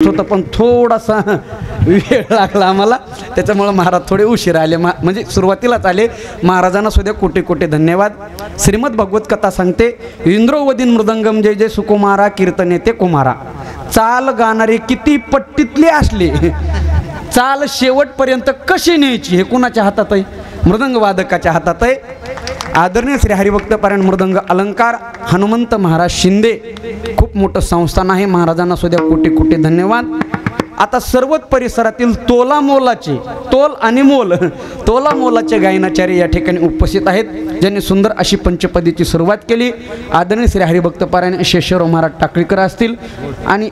होतं पण थोडासा वेळ लागला आम्हाला, त्याच्यामुळे महाराज थोडे उशीर आले, म्हणजे सुरुवातीलाच आले. महाराजांना सुद्धा कोटी कोटी धन्यवाद. श्रीमद भागवत कथा सांगते, इंद्रोवदीन मृदंगम जय जय सुकुमारा कीर्तने ते कुमारा. चाल गाणारे किती पट्टीतले असले, चाल शेवटपर्यंत कशी न्यायची हे कुणाच्या हातात आहे? मृदंग वादकाच्या हातात आहे. आदरणीय श्री हरिभक्त पारायण मृदंग अलंकार हनुमंत महाराज शिंदे, खूप मोठं संस्थान आहे. महाराजांना सुद्धा कोटी कोटी धन्यवाद. आता सर्वच परिसरातील तोला मोलाचे, तोल आणि मोल, तोला मोलाचे गायनाचार्य या ठिकाणी उपस्थित आहेत, ज्यांनी सुंदर अशी पंचपदीची सुरुवात केली. आदरणीय श्री हरिभक्त पारायण शेषराव महाराज टाकळीकर असतील आणि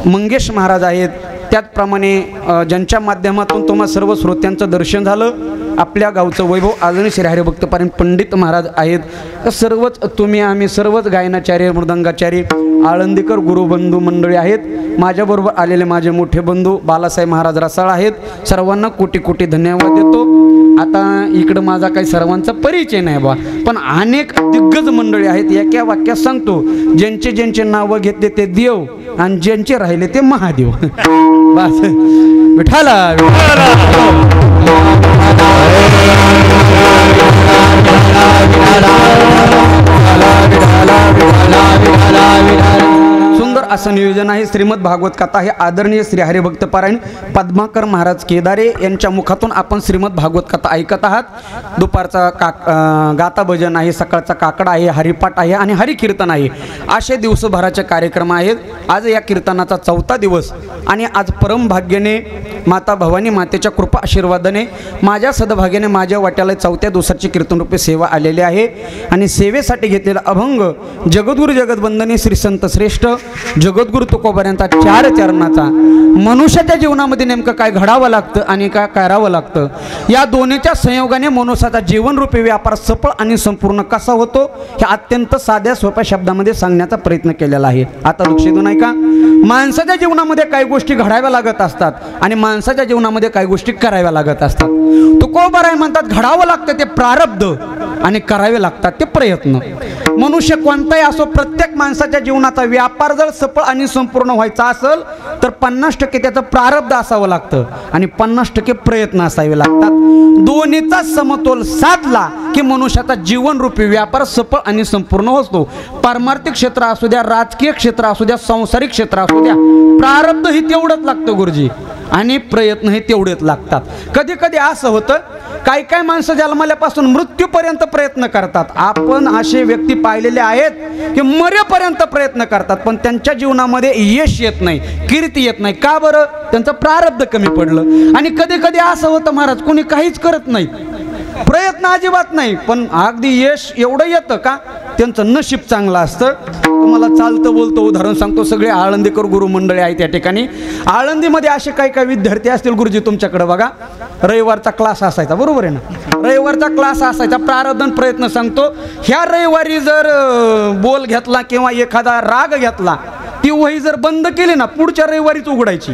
मंगेश महाराज आहेत. त्याचप्रमाणे ज्यांच्या माध्यमातून तुम्हाला सर्व श्रोत्यांचं दर्शन झालं, आपल्या गावचं वैभव आदरणीय श्री हरिभक्त पारायण पंडित महाराज आहेत. सर्वच तुम्ही आम्ही सर्वच गायनाचार्य मृदंगाचार्य आळंदीकर गुरुबंधू मंडळी आहेत. माझ्याबरोबर आलेले माझे मोठे बंधू बालासाहेब महाराज रसाळ आहेत. सर्वांना कोटी कोटी धन्यवाद देतो. आता इकडं माझा काही सर्वांचा परिचय नाही बा, पण अनेक दिग्गज मंडळी आहेत. एका वाक्यात सांगतो, ज्यांचे ज्यांचे नावं घेतले ते देव आणि ज्यांचे राहिले ते महादेव. बस विठाला सुंदर असं नियोजन आहे. श्रीमद भागवत कथा हे आदरणीय श्री हरिभक्त पारायण पद्माकर महाराज केदारे यांच्या मुखातून आपण श्रीमद भागवत कथा ऐकत आहात. दुपारचा गाता भजन आहे, सकाळचा काकडा आहे, हरिपाठ आहे आणि हरिकीर्तन आहे. असे दिवसभराचे कार्यक्रम आहेत. आज या कीर्तनाचा 4था दिवस आणि आज परमभाग्याने माता भवानी मातेच्या कृपा आशीर्वादाने माझ्या सदभाग्याने माझ्या वाट्याला 4थ्या दिवसाची कीर्तनरूपी सेवा आलेली आहे. आणि सेवेसाठी घेतलेला अभंग जगद्गुरु जगदवंदने श्री संत श्रेष्ठ जगद्गुरु तुकोबाऱ्यांचा 4 चरणाचा मनुष्याच्या जीवनामध्ये नेमकं काय घडावं लागतं आणि काय करावं लागतं, या दोन्हीच्या संयोगाने मनुष्याचा जीवनरूपी व्यापार सफळ आणि संपूर्ण कसा होतो हे अत्यंत साध्या सोप्या शब्दामध्ये सांगण्याचा प्रयत्न केलेला आहे. आता लक्ष देऊ नये का, माणसाच्या जीवनामध्ये काही गोष्टी घडाव्या लागत असतात आणि माणसाच्या जीवनामध्ये काही गोष्टी कराव्या लागत असतात. तुकोबाराय म्हणतात, घडावं लागतं ते प्रारब्ध आणि करावे लागतात ते प्रयत्न. मनुष्य कोणताही असो, प्रत्येक माणसाच्या जीवनाचा व्यापार जर सफळ आणि संपूर्ण व्हायचा असेल तर 50% त्याचं प्रारब्ध असावं लागतं आणि 50% प्रयत्न असावे लागतात. दोन्हीचा समतोल साधला की मनुष्याचा जीवनरूपी व्यापार सफळ आणि संपूर्ण होतो. पारमार्थिक क्षेत्र असू द्या, राजकीय क्षेत्र असू द्या, सांसारिक क्षेत्र असू द्या, प्रारब्ध ही तेवढंच लागतं गुरुजी आणि प्रयत्न हे तेवढेच लागतात. कधी कधी असं होतं, काही काही माणसं जन्मल्यापासून मृत्यूपर्यंत प्रयत्न करतात. आपण असे व्यक्ती पाहिलेले आहेत की मरेपर्यंत प्रयत्न करतात, पण त्यांच्या जीवनामध्ये यश येत नाही, कीर्ती येत नाही. का बरं? त्यांचं प्रारब्ध कमी पडलं. आणि कधी कधी असं होतं, महाराज कोणी काहीच करत नाही, प्रयत्न अजिबात नाही, पण अगदी यश एवढं येतं का त्यांचं नशीब चांगलं असतं. तुम्हाला चालतं बोलतो उदाहरण सांगतो. सगळे आळंदीकर गुरु मंडळी आहेत या ठिकाणी. आळंदीमध्ये असे काही काही विद्यार्थी असतील गुरुजी तुमच्याकडे बघा, रविवारचा क्लास असायचा, बरोबर आहे ना? रविवारचा क्लास असायचा. प्रारब्ध प्रयत्न सांगतो, ह्या रविवारी जर बोल घेतला किंवा एखादा राग घेतला, ती वही जर बंद केली ना, पुढच्या रविवारीच उघडायची,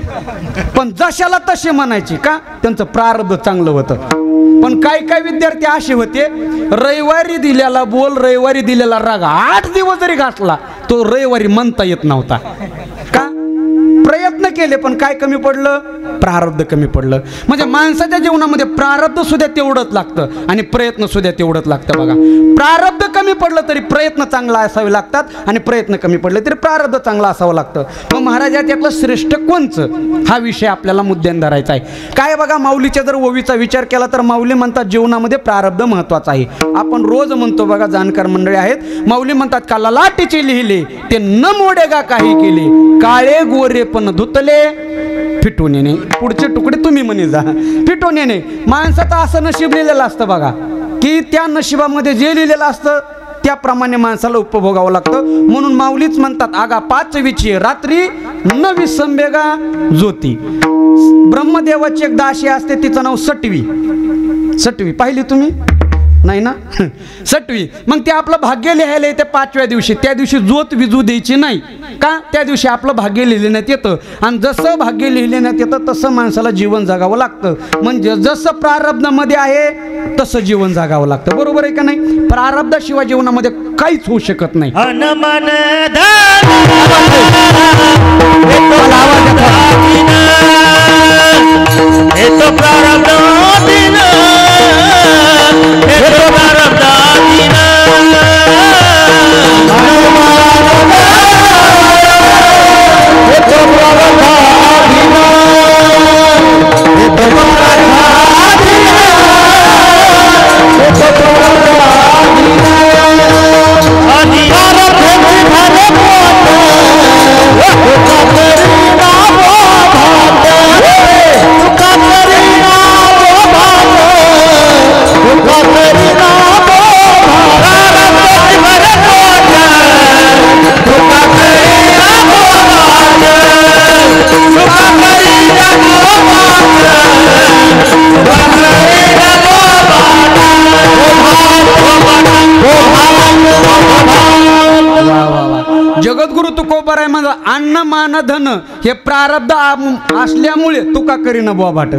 पण जशाला तसे म्हणायची. का? त्यांचं प्रारब्ध चांगलं होतं. पण काही काही विद्यार्थी असे होते, रविवारी दिलेला बोल, रविवारी दिलेला राग 8 दिवस जरी घातला तो रविवारी म्हणता येत नव्हता. का? प्रयत्न केले पण काय कमी पडलं? प्रारब्ध कमी पडलं. म्हणजे माणसाच्या जीवनामध्ये प्रारब्ध सुद्धा तेवढंच लागतं आणि प्रयत्न सुद्धा तेवढंच लागतं. बघा, प्रारब्ध कमी पडलं तरी प्रयत्न चांगला असावे लागतात आणि प्रयत्न कमी पडले तरी प्रारब्ध चांगला असावं लागतं. मग महाराज यातलं श्रेष्ठ कोणचं, हा विषय आपल्याला मुद्द्यान धरायचा आहे. काय बघा, माऊलीच्या जर ओवीचा विचार केला तर माऊली म्हणतात जीवनामध्ये प्रारब्ध महत्वाचं आहे. आपण रोज म्हणतो बघा, जाणकार मंडळी आहेत, माऊली म्हणतात का ललाटीचे लिहिले ते न मोडेगा काही केले, काळे गोरे पण धुतले फिटून येणे. पुढचे तुकडे तुम्ही म्हणे जा. फिटून येणे, माणसाचं असं नशीब लिहिलेलं असतं बघा, की त्या नशिबामध्ये जे लिहिलेलं असतं त्याप्रमाणे माणसाला उपभोगावं लागतं. म्हणून माऊलीच म्हणतात, आगा 5वीची रात्री न विसंबेगा ज्योती. ब्रह्मदेवाची एक दासी असते, तिचं नाव सटवी. सटवी पाहिली तुम्ही? नाही ना. 6वी. मग ते आपलं भाग्य लिहायला येते 5व्या दिवशी. त्या दिवशी जोत विजू द्यायची नाही का, त्या दिवशी आपलं भाग्य लिहिण्यात येतं. आणि जसं भाग्य लिहिण्यात येतं तसं माणसाला जीवन जगावं लागतं. म्हणजे जसं प्रारब्धामध्ये आहे तसं जीवन जगावं लागतं. बरोबर आहे का नाही. प्रारब्धाशिवाय जीवनामध्ये काहीच होऊ शकत नाही. जगद्गुरु तुकोबाराय माझा अन्न मान धन हे प्रारब्ध असल्यामुळे तुका करीन बोबाट.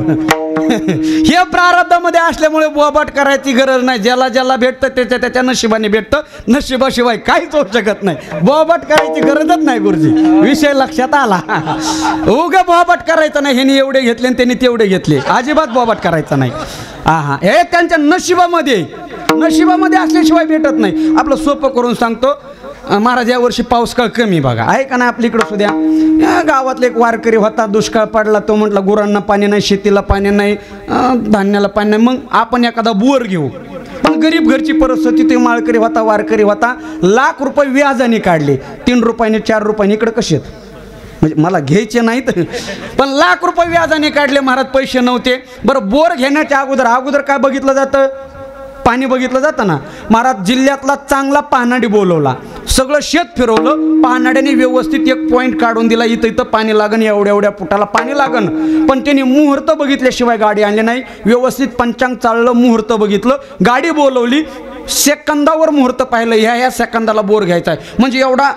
हे प्रारब्धामध्ये असल्यामुळे बोबाट करायची गरज नाही. ज्याला ज्याला भेटतं त्याच्या त्याच्या नशिबाने भेटतं. नशिबाशिवाय काहीच होऊ शकत नाही. बोबाट करायची गरजच नाही गुरुजी. विषय लक्षात आला. उगा बोबाट करायचं नाही. ह्याने एवढे घेतले आणि त्यांनी तेवढे घेतले. अजिबात बोबाट करायचं नाही. हा हे त्यांच्या नशिबामध्ये असल्याशिवाय भेटत नाही. आपलं सोपं करून सांगतो. महाराज या वर्षी पाऊस काळ कमी बघा आहे का नाही आपल्या इकडं सुद्धा. गावातला एक वारकरी होता. दुष्काळ पडला. तो म्हटला गुरांना पाणी नाही, शेतीला पाणी नाही, धान्याला पाणी नाही. मग आपण एखादा बोर घेऊ. पण गरीब घरची परिस्थिती. ते माळकरी होता, वारकरी होता. लाख रुपये व्याजाने काढले. 3 रुपयाने 4 रुपयाने. इकडं कसे आहेत म्हणजे मला घ्यायचे नाहीत पण लाख रुपये व्याजाने काढले. महाराज पैसे नव्हते. बरं बोर घेण्याच्या अगोदर काय बघितलं जातं. पाणी बघितलं जातं ना. महाराज जिल्ह्यातला चांगला पाहणाडी बोलवला. सगळं शेत फिरवलं. पाहणाड्याने व्यवस्थित एक पॉईंट काढून दिला. इथं पाणी लागन, एवढ्या फुटाला पाणी लागन. पण त्यांनी मुहूर्त बघितल्याशिवाय गाडी आणली नाही. व्यवस्थित पंचांग चाललं. मुहूर्त बघितलं. गाडी बोलवली. सेकंदावर मुहूर्त पाहिलं. ह्या सेकंदाला बोर घ्यायचा आहे. म्हणजे एवढा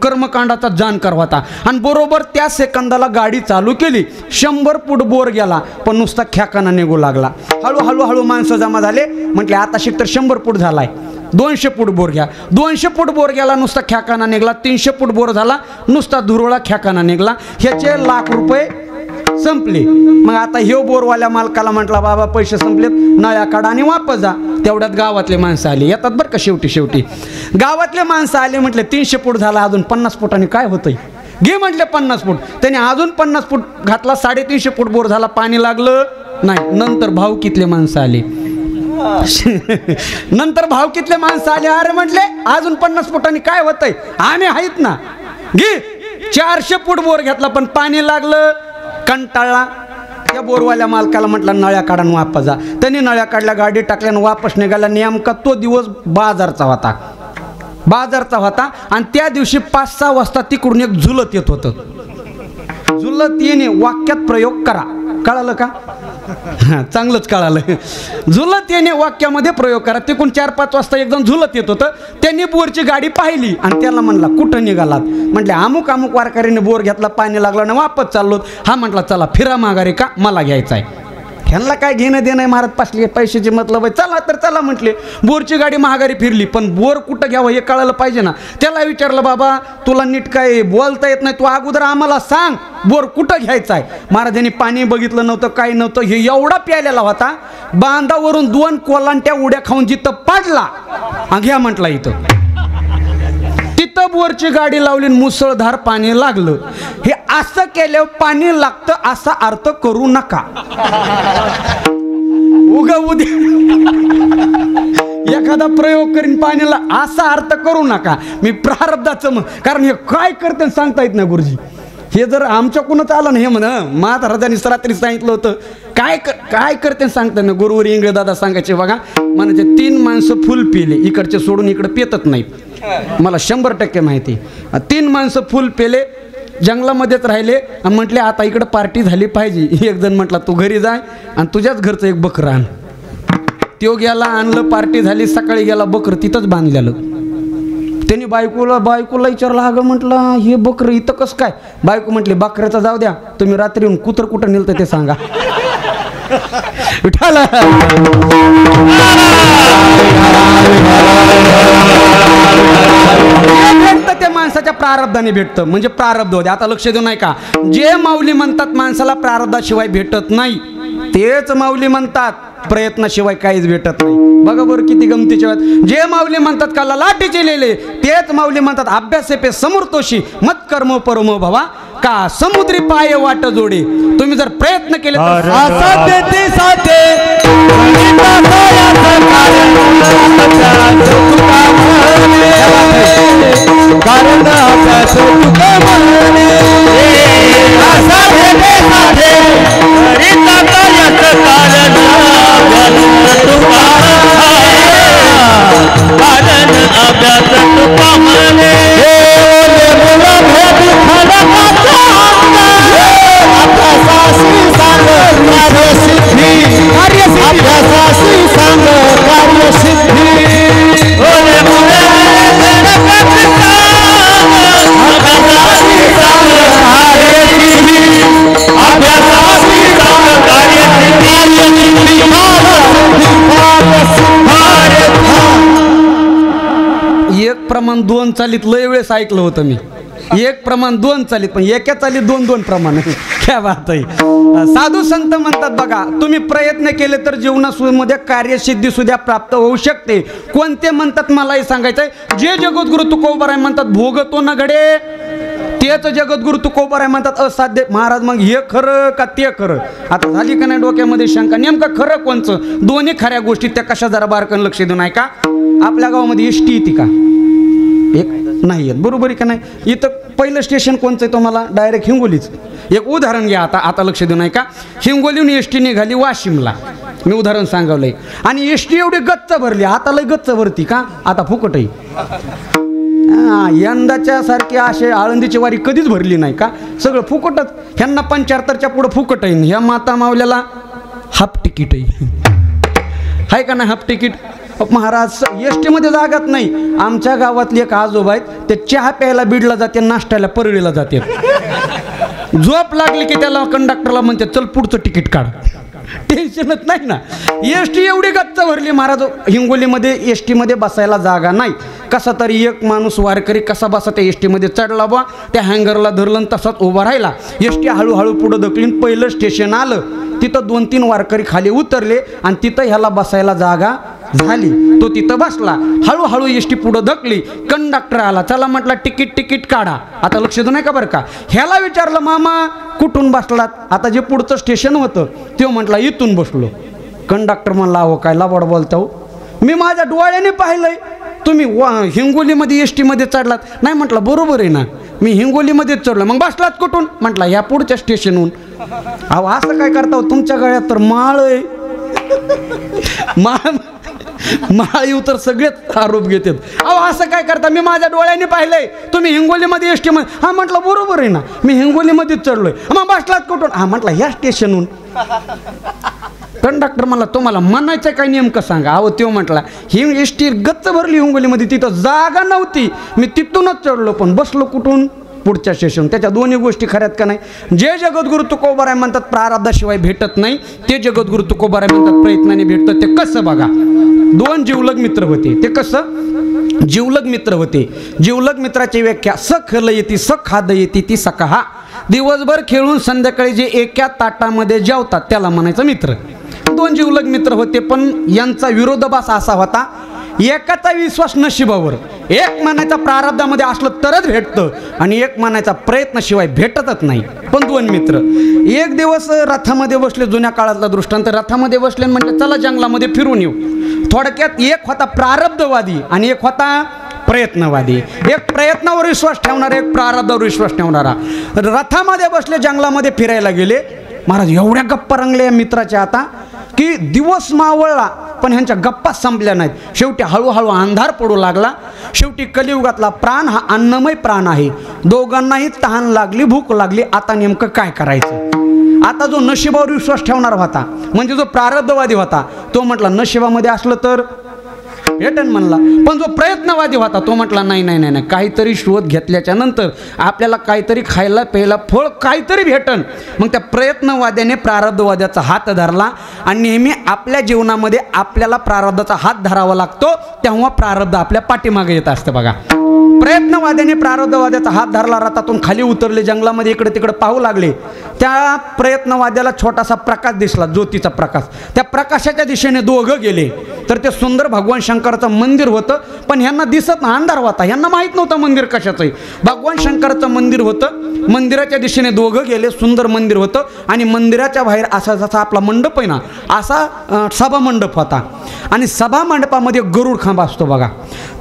कर्मकांडाचा जाणकार होता. आणि बरोबर त्या सेकंदाला गाडी चालू केली. 100 फूट बोर गेला. पण नुसता ख्याकाना निघू लागला. हळूहळू माणसं जमा झाले. म्हटले आता शिक तर 100 फूट झालाय. 200 फूट बोर घ्या. 200 फूट बोर गेला. नुसता ख्याकाना निघला. 300 फूट बोर झाला. नुसता धुरळा ख्याकाना निघला. ह्याचे लाख रुपये संपले. मग आता हे बोरवाल्या मालकाला म्हटला बाबा पैसे संपलेत, नळ्या काढा आणि वापस जा. तेवढ्यात गावातले माणसं आली. येतात बरं का शेवटी गावातले माणसं आले. म्हटले 300 फूट झाला. अजून 50 फुटांनी काय होतंय. घे म्हटले 50 फूट. त्याने अजून 50 फूट घातला. 350 फूट बोर झाला. पाणी लागलं नाही. नंतर भावकीतले माणसं आले. अरे म्हटले अजून 50 फुटांनी काय होतंय. आम्ही आहेत ना. घे. 400 फूट बोर घेतला पण पाणी लागलं. कंटाळला. त्या बोरवाल्या मालकाला म्हटलं नळ्या काढा वापस जा. त्यांनी नळ्या काढल्या. गाडी टाकल्यानं वापस निघाला. नेमका तो दिवस बाजारचा होता. आणि त्या दिवशी 5-6 वाजता तिकडून एक झुलत येत होतं. झुलत येणे वाक्यात प्रयोग करा. कळालं का. चांगलंच कळालं. झुलत येणे वाक्यामध्ये प्रयोग करा. तिकडून 4-5 वाजता एकदम झुलत येत होतं. त्यांनी बोरची गाडी पाहिली आणि त्याला म्हणला कुठं निघालात. म्हटले अमुक वारकरीने बोर घेतला, पाणी लागलं ना वापस चाललो. हा म्हटला चला फिरा माघारी का, मला घ्यायचा आहे. ह्यांना काय घेणं देणं आहे. महाराज पैशाची मतलब आहे. चला तर चला म्हटले. बोरची गाडी महागारी फिरली. पण बोर कुठं घ्यावं हे कळायला पाहिजे ना. त्याला विचारलं बाबा तुला नीट काय बोलता येत नाही, तू अगोदर आम्हाला सांग बोर कुठं घ्यायचा आहे. महाराजांनी पाणी बघितलं नव्हतं, काही नव्हतं. हे एवढा प्यालेला होता. बांधावरून 2 कोलांट्या उड्या खाऊन जिथं पडला घ्या म्हटला. तिथं बोरची गाडी लावली. मुसळधार पाणी लागलं. हे असं केल्यावर पाणी लागतं असा अर्थ करू नका. उगा उद्या एखादा प्रयोग करीन पाण्याला असा अर्थ करू नका. मी प्रारब्धाचं कारण हे काय करते सांगता येत नाही गुरुजी. हे जर आमच्याकडूनच आलं ना हे महाराजांनी रात्री सांगितलं होतं. काय करते सांगता ना. गुरुवर इंगळे दादा सांगायचे बघा. म्हणायचे 3 माणसं फुल पिले. इकडचे सोडून इकडे पेतत नाहीत. मला 100% माहिती. 3 माणसं फुल पेले. जंगलामध्येच राहिले आणि म्हटले आता इकडं पार्टी झाली पाहिजे. एक जण म्हटला तू घरी जाय आणि तुझ्याच घरचं एक बकरं आण. त्यो गेला आणलं पार्टी झाली सकाळी गेला बकर तिथंच बांधलेलं त्यांनी बायकोला विचारलं अगं म्हटलं हे बकर इथं कसं काय बायको म्हटली बकऱ्याचं जाऊ द्या तुम्ही रात्री येऊन कुत्र कुठं नेलं ते सांगा विठाला भेटतं त्या माणसाच्या प्रारब्धाने भेटतं म्हणजे प्रारब्ध होते आता लक्ष देऊ नाही का जे माऊली म्हणतात माणसाला प्रारब्धाशिवाय भेटत नाही तेच माऊली म्हणतात प्रयत्नाशिवाय काहीच भेटत नाही बघा बरं किती गमतीच्या वेळात जे माऊली म्हणतात काला लाटीचे लिहिले तेच माऊली म्हणतात अभ्यासे पे समर्थोशी मत कर्म परमो भवा का समुद्री पाय वाट जोडे तुम्ही जर प्रयत्न केले तर असाध्य ते साध्य कारण अभ्यास तुका म्हणे असाध्य ते साध्य कारण अभ्यास तुका म्हणे एक प्रमाण दोन चालीत लय वेळेस ऐकलं होतं मी एक प्रमाण दोन चालीत पण एका चालीत दोन दोन प्रमाण क्या बात आहे साधू संत म्हणतात बघा तुम्ही प्रयत्न केले तर जीवनामध्ये कार्यसिद्धी सुद्धा प्राप्त होऊ शकते कोणते म्हणतात मलाही सांगायचंय जे जगद्गुरु तुकोबाराय म्हणतात भोगतो ना घडे तेच जगद्गुरु तुकोबाराय म्हणतात असाध्य महाराज मग हे खरं का ते खरं आता झाली का नाही डोक्यामध्ये शंका नेमकं खरं कोणचं दोन्ही खऱ्या गोष्टी त्या कशा जरा बारकन लक्ष देऊ नाही का आपल्या गावामध्ये एसटी येते का एक नाही आहेत बरोबर आहे का नाही इथं पहिलं स्टेशन कोणचं आहे तुम्हाला डायरेक्ट हिंगोलीच एक उदाहरण घ्या आता लक्ष देऊ नाही का हिंगोलीहून एसटी निघाली वाशिमला मी उदाहरण सांगवलंय आणि एसटी एवढी गच्च भरली आता लय गच्च भरती का आता फुकट आहे यंदाच्या सारखी असे आळंदीची वारी कधीच भरली नाही का सगळं फुकटच ह्यांना 75च्या पुढं फुकट आहे ह्या माता मावल्याला हाफ तिकीट आहे का नाही हाफ तिकीट महाराज एस टीमध्ये जागात नाही आमच्या गावातली एक आजोबा आहेत ते चहा प्यायला बीडला जाते नाश्त्याला परळीला जाते झोप लागली की त्याला कंडक्टरला म्हणते चल पुढचं तिकीट काढ टेन्शनच नाही ना एस टी एवढी गच्च भरली महाराज हिंगोलीमध्ये एस टीमध्ये बसायला जागा नाही कसा तरी एक माणूस वारकरी कसा बसा त्या एस टीमध्ये चढला बा त्या हँगरला धरलं तसाच उभा राहिला एस टी हळूहळू पुढं ढकलीन पहिलं स्टेशन आलं तिथं 2-3 वारकरी खाली उतरले आणि तिथं ह्याला बसायला जागा झाली तो तिथं बसला हळूहळू एस टी पुढं धकली कंडक्टर आला चला म्हटला तिकीट काढा आता लक्ष देऊ नाही का बरं का ह्याला विचारलं मामा कुठून बसलात आता जे पुढचं स्टेशन होतं तो म्हटला इथून बसलो कंडक्टर म्हणला अहो काय लाबाड बोलता हो मी माझ्या डोळ्याने पाहिलंय तुम्ही हिंगोलीमध्ये एस टीमध्ये चढलात नाही म्हटलं बरोबर आहे ना मी हिंगोलीमध्येच चढलो मग बसलात कुठून म्हटलं ह्या पुढच्या स्टेशनहून अहो असं काय करता तुमच्या गळ्यात तर माळ आहे माळ येऊ तर सगळेच आरोप घेतात अहो असं काय करता मी माझ्या डोळ्याने पाहिलंय तुम्ही हिंगोलीमध्ये एस टीमध्ये हा म्हटलं बरोबर आहे ना मी हिंगोलीमध्येच चढलोय मग बसलात कुठून हा म्हटलं ह्या स्टेशनहून कंडक्टर मला तुम्हाला म्हणायचं काय नेमकं सांगा अहो तो म्हटला ही एस टी गच्च भरली हिंगोलीमध्ये तिथं जागा नव्हती मी तिथूनच चढलो पण बसलो कुठून पुढच्या स्टेशन त्याच्या दोन्ही गोष्टी खऱ्यात का नाही जे जगद्गुरु तुकोबाराय म्हणतात प्रारब्धाशिवाय भेटत नाही ते जगद्गुरु तुकोबाराय म्हणतात प्रयत्नाने भेटतं ते कसं बघा 2 जिवलग मित्र होते ते कसं जिवलग मित्र होते जिवलग मित्राची व्याख्या सखल येते सखाद येते ती सकहा दिवसभर खेळून संध्याकाळी जे एका ताटामध्ये जेवतात त्याला म्हणायचं मित्र 2 जिवलग मित्र होते पण यांचा विरोधाभास असा होता एकाचा विश्वास नशिबावर एक म्हणायचा प्रारब्धामध्ये असलं तरच भेटतं आणि एक म्हणायचा प्रयत्नाशिवाय भेटतच नाही पण 2 मित्र एक दिवस रथामध्ये बसले जुन्या काळातला दृष्टांत रथामध्ये बसले म्हणजे चला जंगलामध्ये फिरून येऊ थोडक्यात एक होता प्रारब्धवादी आणि एक होता प्रयत्नवादी एक प्रयत्नावर विश्वास ठेवणारा एक प्रारब्धावर विश्वास ठेवणारा रथामध्ये बसले जंगलामध्ये फिरायला गेले महाराज एवढ्या गप्पा रंगल्या मित्राच्या आता की दिवस मावळला पण ह्यांच्या गप्पा संपल्या नाहीत शेवटी हळूहळू अंधार पडू लागला शेवटी कलियुगातला प्राण हा अन्नमय प्राण आहे दोघांनाही तहान लागली भूक लागली आता नेमकं काय करायचं आता जो नशिबावर विश्वास ठेवणार होता म्हणजे जो प्रारब्धवादी होता तो म्हटला नशिबामध्ये असलं तर भेटन म्हणला. पण जो प्रयत्नवादी होता तो म्हटला नाही नाही नाही नाही, काहीतरी शोध घेतल्याच्या नंतर आपल्याला काहीतरी खायला प्यायला फळ काहीतरी भेटन. मग त्या प्रयत्नवाद्याने प्रारब्धवाद्याचा हात धरला आणि नेहमी आपल्या जीवनामध्ये आपल्याला प्रारब्धाचा हात धरावा लागतो, तेव्हा प्रारब्ध आपल्या पाठीमागे येत असतं बघा. प्रयत्नवाद्याने प्रारब्धवाद्याचा हात धरला, रथातून खाली उतरले, जंगलामध्ये इकडे तिकडे पाहू लागले. त्या प्रयत्नवाद्याला छोटासा प्रकाश दिसला, ज्योतीचा प्रकाश. त्या प्रकाशाच्या दिशेने दोघं गेले तर ते सुंदर भगवान शंकराचं मंदिर होतं. पण ह्यांना दिसत ना, अंधार होता, ह्यांना माहीत नव्हतं मंदिर कशाचं आहे. भगवान शंकराचं मंदिर होतं. मंदिराच्या दिशेने दोघं गेले, सुंदर मंदिर होतं. आणि मंदिराच्या बाहेर असा जसा आपला मंडप आहे ना, असा सभा मंडप होता. आणि सभा मंडपामध्ये गरुड खांब असतो बघा.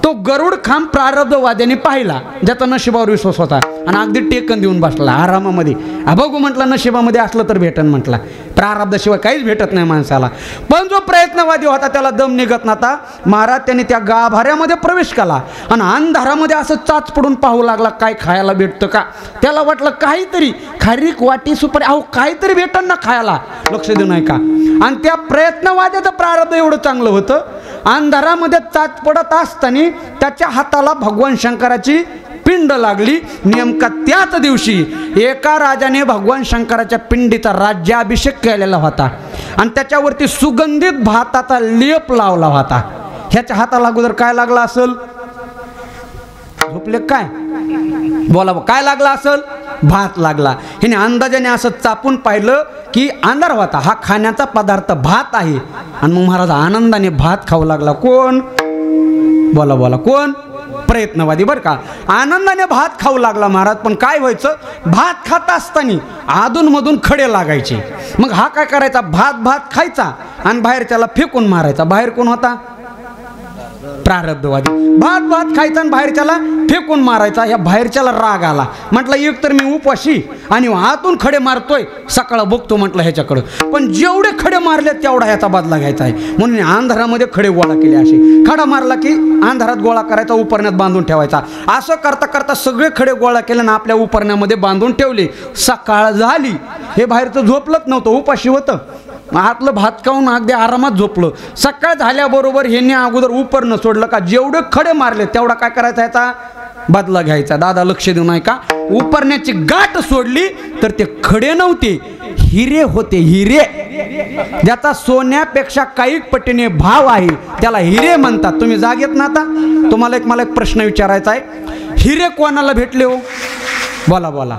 तो गरुड खांब प्रारब्धवाद्याने पाहिला, ज्याचा नशिबावर विश्वास होता, आणि अगदी टेकन देऊन बसला आरामामध्ये. बघू म्हटलं, नशिबामध्ये असलं तर भेटन म्हटला, प्रारब्धाशिवाय काहीच भेटत नाही माणसाला. पण जो प्रयत्नवादी होता त्याला दम निघत नव्हता. महाराज त्याने त्या गाभाऱ्यामध्ये प्रवेश केला आणि अंधारामध्ये असं चाच पडून पाहू लागला, काय खायला भेटतं का. त्याला वाटलं काहीतरी खारीक वाटी सुपारी काहीतरी भेटन ना खायला, लक्ष देऊ नये का. आणि त्या प्रयत्नवाद्याचं प्रारब्ध एवढं चांगलं होतं, अंधारामध्ये चाच पडत असताना त्याच्या हाताला भगवान शंकराची पिंड लागली. नेमका त्याच दिवशी एका राजाने भगवान शंकराच्या पिंडीचा राज्याभिषेक केलेला होता आणि त्याच्यावरती सुगंधित भाताचा लेप लावला होता. ह्याच्या हाताला अगोदर काय लागला असेल, झोपले काय, बोला काय लागला असेल, भात लागला. हिने अंदाजाने असं चापून पाहिलं की अंधार होता, हा खाण्याचा पदार्थ भात आहे. आणि मग महाराज आनंदाने भात खाऊ लागला. कोण, बोला बोला कोण, प्रयत्नवादी बरं का. आनंदाने भात खाऊ लागला महाराज. पण काय व्हायचं, भात खात असताना अधूनमधून खडे लागायचे. मग हा काय करायचा, भात खायचा आणि बाहेरच्याला फेकून मारायचा. बाहेर कोण होता, प्रारब्धवादी. भात खायचा आणि बाहेरच्याला फेकून मारायचा. या बाहेरच्याला राग आला, म्हटलं एक तर मी उपाशी आणि आतून खडे मारतोय, सकाळ बघतो म्हटलं ह्याच्याकडं. पण जेवढे खडे मारले तेवढा ह्याचा बदला घ्यायचा आहे. म्हणून अंधारामध्ये खडे गोळा केले. असे खडा मारला की अंधारात गोळा करायचा, उपरण्यात बांधून ठेवायचा. असं करता करता सगळे खडे गोळा केले आणि आपल्या उपरण्यामध्ये बांधून ठेवले. सकाळ झाली, हे बाहेरचं झोपलंच नव्हतं, उपाशी होतं. आतलं भात खाऊन अगदी आरामात झोपलं. सकाळ झाल्याबरोबर ह्यांनी अगोदर उपरणं सोडलं का, जेवढे खडे मारले तेवढा काय करायचा, याचा बदला घ्यायचा. दादा लक्ष देऊ नये का, उपरण्याची गाठ सोडली तर ते खडे नव्हते, हिरे होते, हिरे. ज्याचा सोन्यापेक्षा काही पटीने भाव आहे त्याला हिरे म्हणतात. तुम्ही जागेत ना. आता तुम्हाला मला एक प्रश्न विचारायचा आहे, हिरे कोणाला भेटले हो, बोला बोला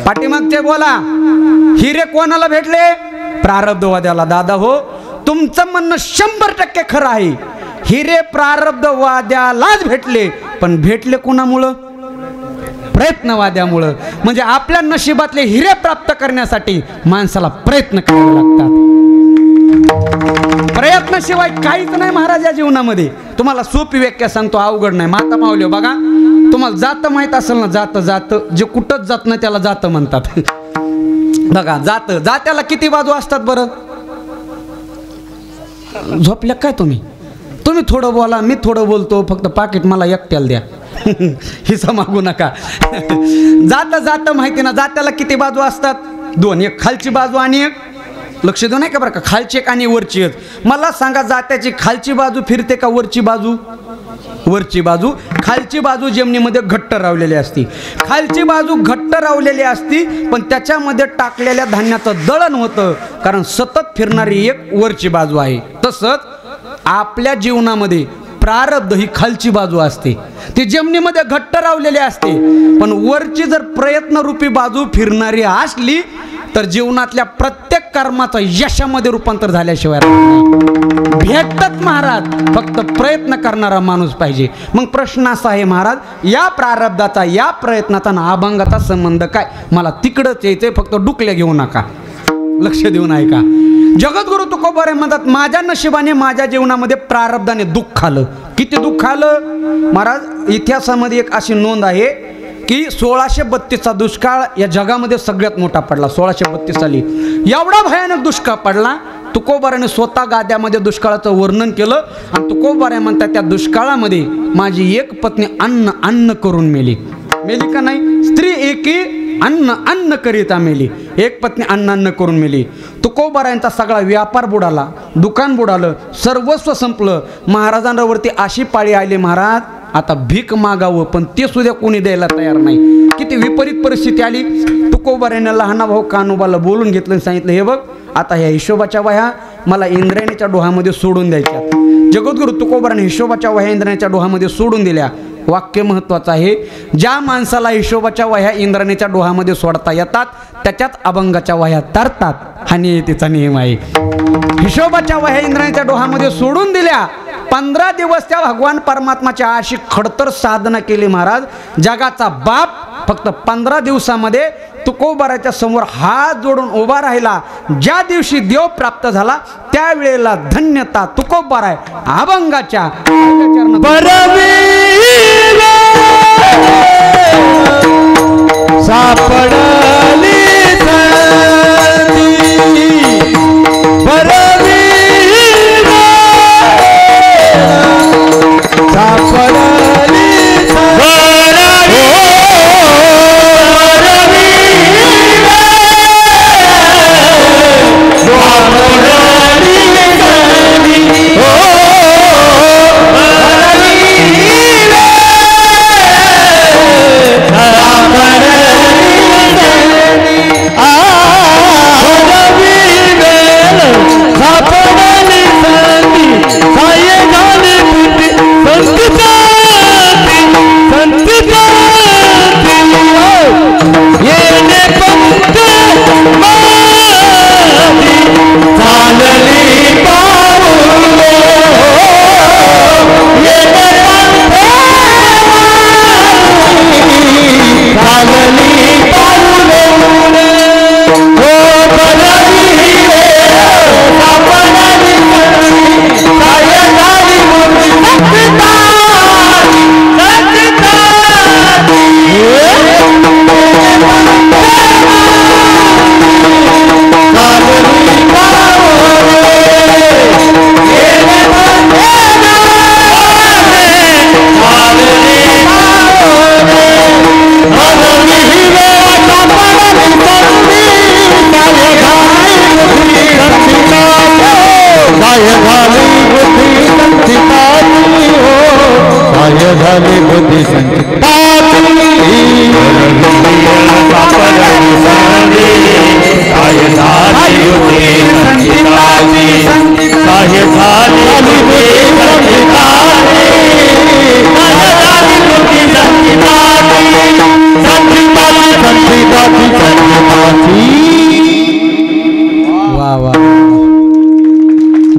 पाठीमागचे बोला. हिरे कोणाला भेटले, प्रारब्धवाद्याला. दादा हो, तुमचं म्हणणं 100% खरं आहे. हिरे प्रारब्धवाद्यालाच भेटले, पण भेटले कोणामुळं, प्रयत्नवाद्यामुळं. म्हणजे आपल्या नशिबातले हिरे प्राप्त करण्यासाठी माणसाला प्रयत्न करावे लागतात. प्रयत्नाशिवाय काहीच नाही महाराज या जीवनामध्ये. तुम्हाला सोपी व्याख्या सांगतो, अवघड नाही. माता माऊली बघा, तुम्हाला जातं माहीत असेल ना, जातं जे कुठंच जात नाही त्याला जातं म्हणतात. बघा जात्याला किती बाजू असतात बरं, झोपल्या काय तुम्ही थोडं बोला, मी थोडं बोलतो, फक्त पाकिट मला एकट्याला द्या, हिस्सा मागू नका. जातं माहिती ना, जात्याला किती बाजू असतात, 2, एक खालची बाजू आणि एक, लक्ष देऊ नाही का बरं का, खालची एक आणि वरची एक. मला सांगा, जात्याची खालची बाजू फिरते का वरची बाजू, वरची बाजू. खालची बाजू जमिनीमध्ये घट्ट रावलेली असती, खालची बाजू घट्ट रावलेली असती, पण त्याच्यामध्ये टाकलेल्या धान्याचं दळण होतं, कारण सतत फिरणारी एक वरची बाजू आहे. तसंच आपल्या जीवनामध्ये प्रारब्ध ही खालची बाजू असते, ती जमिनीमध्ये घट्ट रावलेली असते. पण वरची जर प्रयत्नरूपी बाजू फिरणारी असली तर जीवनातल्या प्रत्येक कर्माचं यशामध्ये रूपांतर झाल्याशिवाय भेटत महाराज. फक्त प्रयत्न करणारा माणूस पाहिजे. मग प्रश्न असा आहे महाराज, या प्रारब्धाचा, या प्रयत्नाचा ना अभंगाचा संबंध काय. मला तिकडंच यायचंय, फक्त डुकल्या घेऊ नका, लक्ष देऊ नये का. जगद्गुरु तुकोबारे म्हणतात, माझ्या नशिबाने माझ्या जीवनामध्ये प्रारब्धाने दुःख आलं. किती दुःख आलं महाराज. इतिहासामध्ये एक अशी नोंद आहे की 1632चा दुष्काळ या जगामध्ये सगळ्यात मोठा पडला. 1632 साली एवढा भयानक दुष्काळ पडला. तुकोबाराने स्वतः गाद्यामध्ये दुष्काळाचं वर्णन केलं आणि तुकोबारे म्हणतात, त्या दुष्काळामध्ये माझी एक पत्नी अन्न करून मेली का नाही. स्त्री एकी अन्न अन्न करिता मेली, एक पत्नी अन्न करून मेली. तुकोबारायांचा सगळा व्यापार बुडाला, दुकान बुडालं, सर्वस्व संपलं. महाराजांवरती अशी पाळी आली, महाराज आता भीक मागावं पण ते सुद्धा कोणी द्यायला तयार नाही. किती विपरीत परिस्थिती आली. तुकोबारायांना लहाना भाऊ कान्होबाला बोलून घेतलं आणि सांगितलं, हे बघ आता ह्या हिशोबाच्या वह्या मला इंद्रायणीच्या डोहामध्ये सोडून द्यायच्या. जगद्गुरु तुकोबाराने हिशोबाच्या वह्या इंद्रायणीच्या डोहामध्ये सोडून दिल्या. वाक्य महत्त्वाचं आहे, ज्या माणसाला हिशोबाच्या वह्या इंद्रायणीच्या डोहामध्ये सोडता येतात त्याच्यात अभंगाच्या वह्या तरतात. हा नियतीचा नियम आहे. हिशोबाच्या वह्या इंद्रायणीच्या डोहामध्ये सोडून दिल्या. 15 दिवस त्या भगवान परमात्माच्या अशी खडतर साधना केली महाराज. जगाचा बाप फक्त 15 दिवसामध्ये तुकोबाराच्या समोर हात जोडून उभा राहिला. ज्या दिवशी देव प्राप्त झाला त्यावेळेला धन्यता तुकोबार आहे. अभंगाच्या सापडली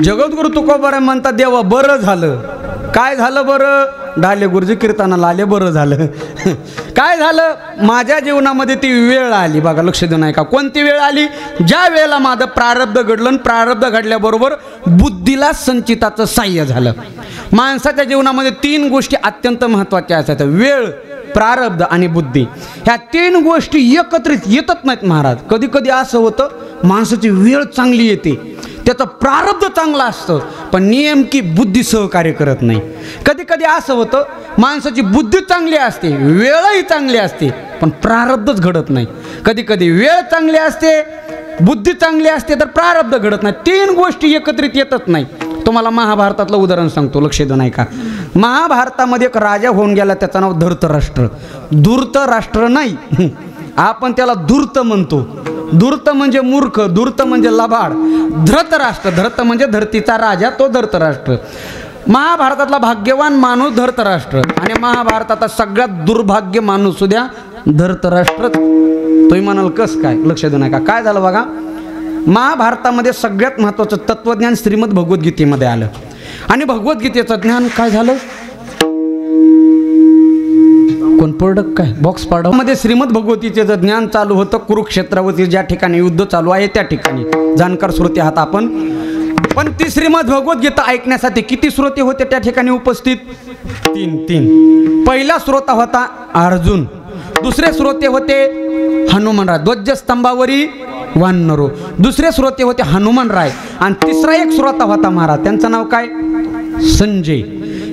जगद्गुरु तुकोबार म्हणतात, देवा बरं झालं. काय झालं बरं? ढाले गुरुजी कीर्तनाला आले, बरं झालं. काय झालं? माझ्या जीवनामध्ये ती वेळ आली. बघा लक्ष देऊ नका, कोणती वेळ आली? ज्या वेळेला माझं प्रारब्ध घडलं, प्रारब्ध घडल्याबरोबर बुद्धीला संचिताचं साह्य झालं. माणसाच्या जीवनामध्ये 3 गोष्टी अत्यंत महत्त्वाच्या असतात, वेळ, प्रारब्ध आणि बुद्धी. ह्या 3 गोष्टी एकत्रित येतच नाहीत महाराज. कधी कधी असं होतं, माणसाची वेळ चांगली येते, त्याचं प्रारब्ध चांगलं असतं, पण नेमकी बुद्धी सहकार्य करत नाही. कधी कधी असं होतं, माणसाची बुद्धी चांगली असते, वेळही चांगली असते, पण प्रारब्धच घडत नाही. कधी कधी वेळ चांगली असते, बुद्धी चांगली असते, तर प्रारब्ध घडत नाही. 3 गोष्टी एकत्रित येतच नाही. तुम्हाला महाभारतातलं उदाहरण सांगतो, लक्ष देऊ नाही का. महाभारतामध्ये एक राजा होऊन गेला, त्याचं नाव धृतराष्ट्र. धूर्तराष्ट्र नाही, आपण त्याला धूर्त म्हणतो. धूर्त म्हणजे मूर्ख, धूर्त म्हणजे लबाड. धृतराष्ट्र, धृत म्हणजे धरतीचा राजा, तो धृतराष्ट्र. महाभारतातला भाग्यवान माणूस धृतराष्ट्र आणि महाभारताचा सगळ्यात दुर्भाग्य माणूस सुद्धा धृतराष्ट्र. तुम्ही म्हणाल कस काय? लक्ष देऊ नका. काय झालं बघा, महाभारतामध्ये सगळ्यात महत्त्वाचं तत्वज्ञान श्रीमद भगवद्गीतेमध्ये आलं आणि भगवद्गीतेचं ज्ञान काय झालं? कोण पडक काय बॉक्स पाडव मध्ये श्रीमद भगवद्गीतेचं ज्ञान चालू होतं. कुरुक्षेत्रावरती ज्या ठिकाणी युद्ध चालू आहे त्या ठिकाणी जाणकार श्रोते आहात आपण. पण ती श्रीमद भगवद्गीता ऐकण्यासाठी किती श्रोते होते त्या ठिकाणी उपस्थित? 3. पहिला श्रोता होता अर्जुन, दुसरे श्रोते होते हनुमानराय, ध्वजस्तंभावरी वानरो. दुसरे श्रोते होते हनुमानराय आणि तिसरा एक श्रोता होता महाराज, त्यांचं नाव काय? संजय.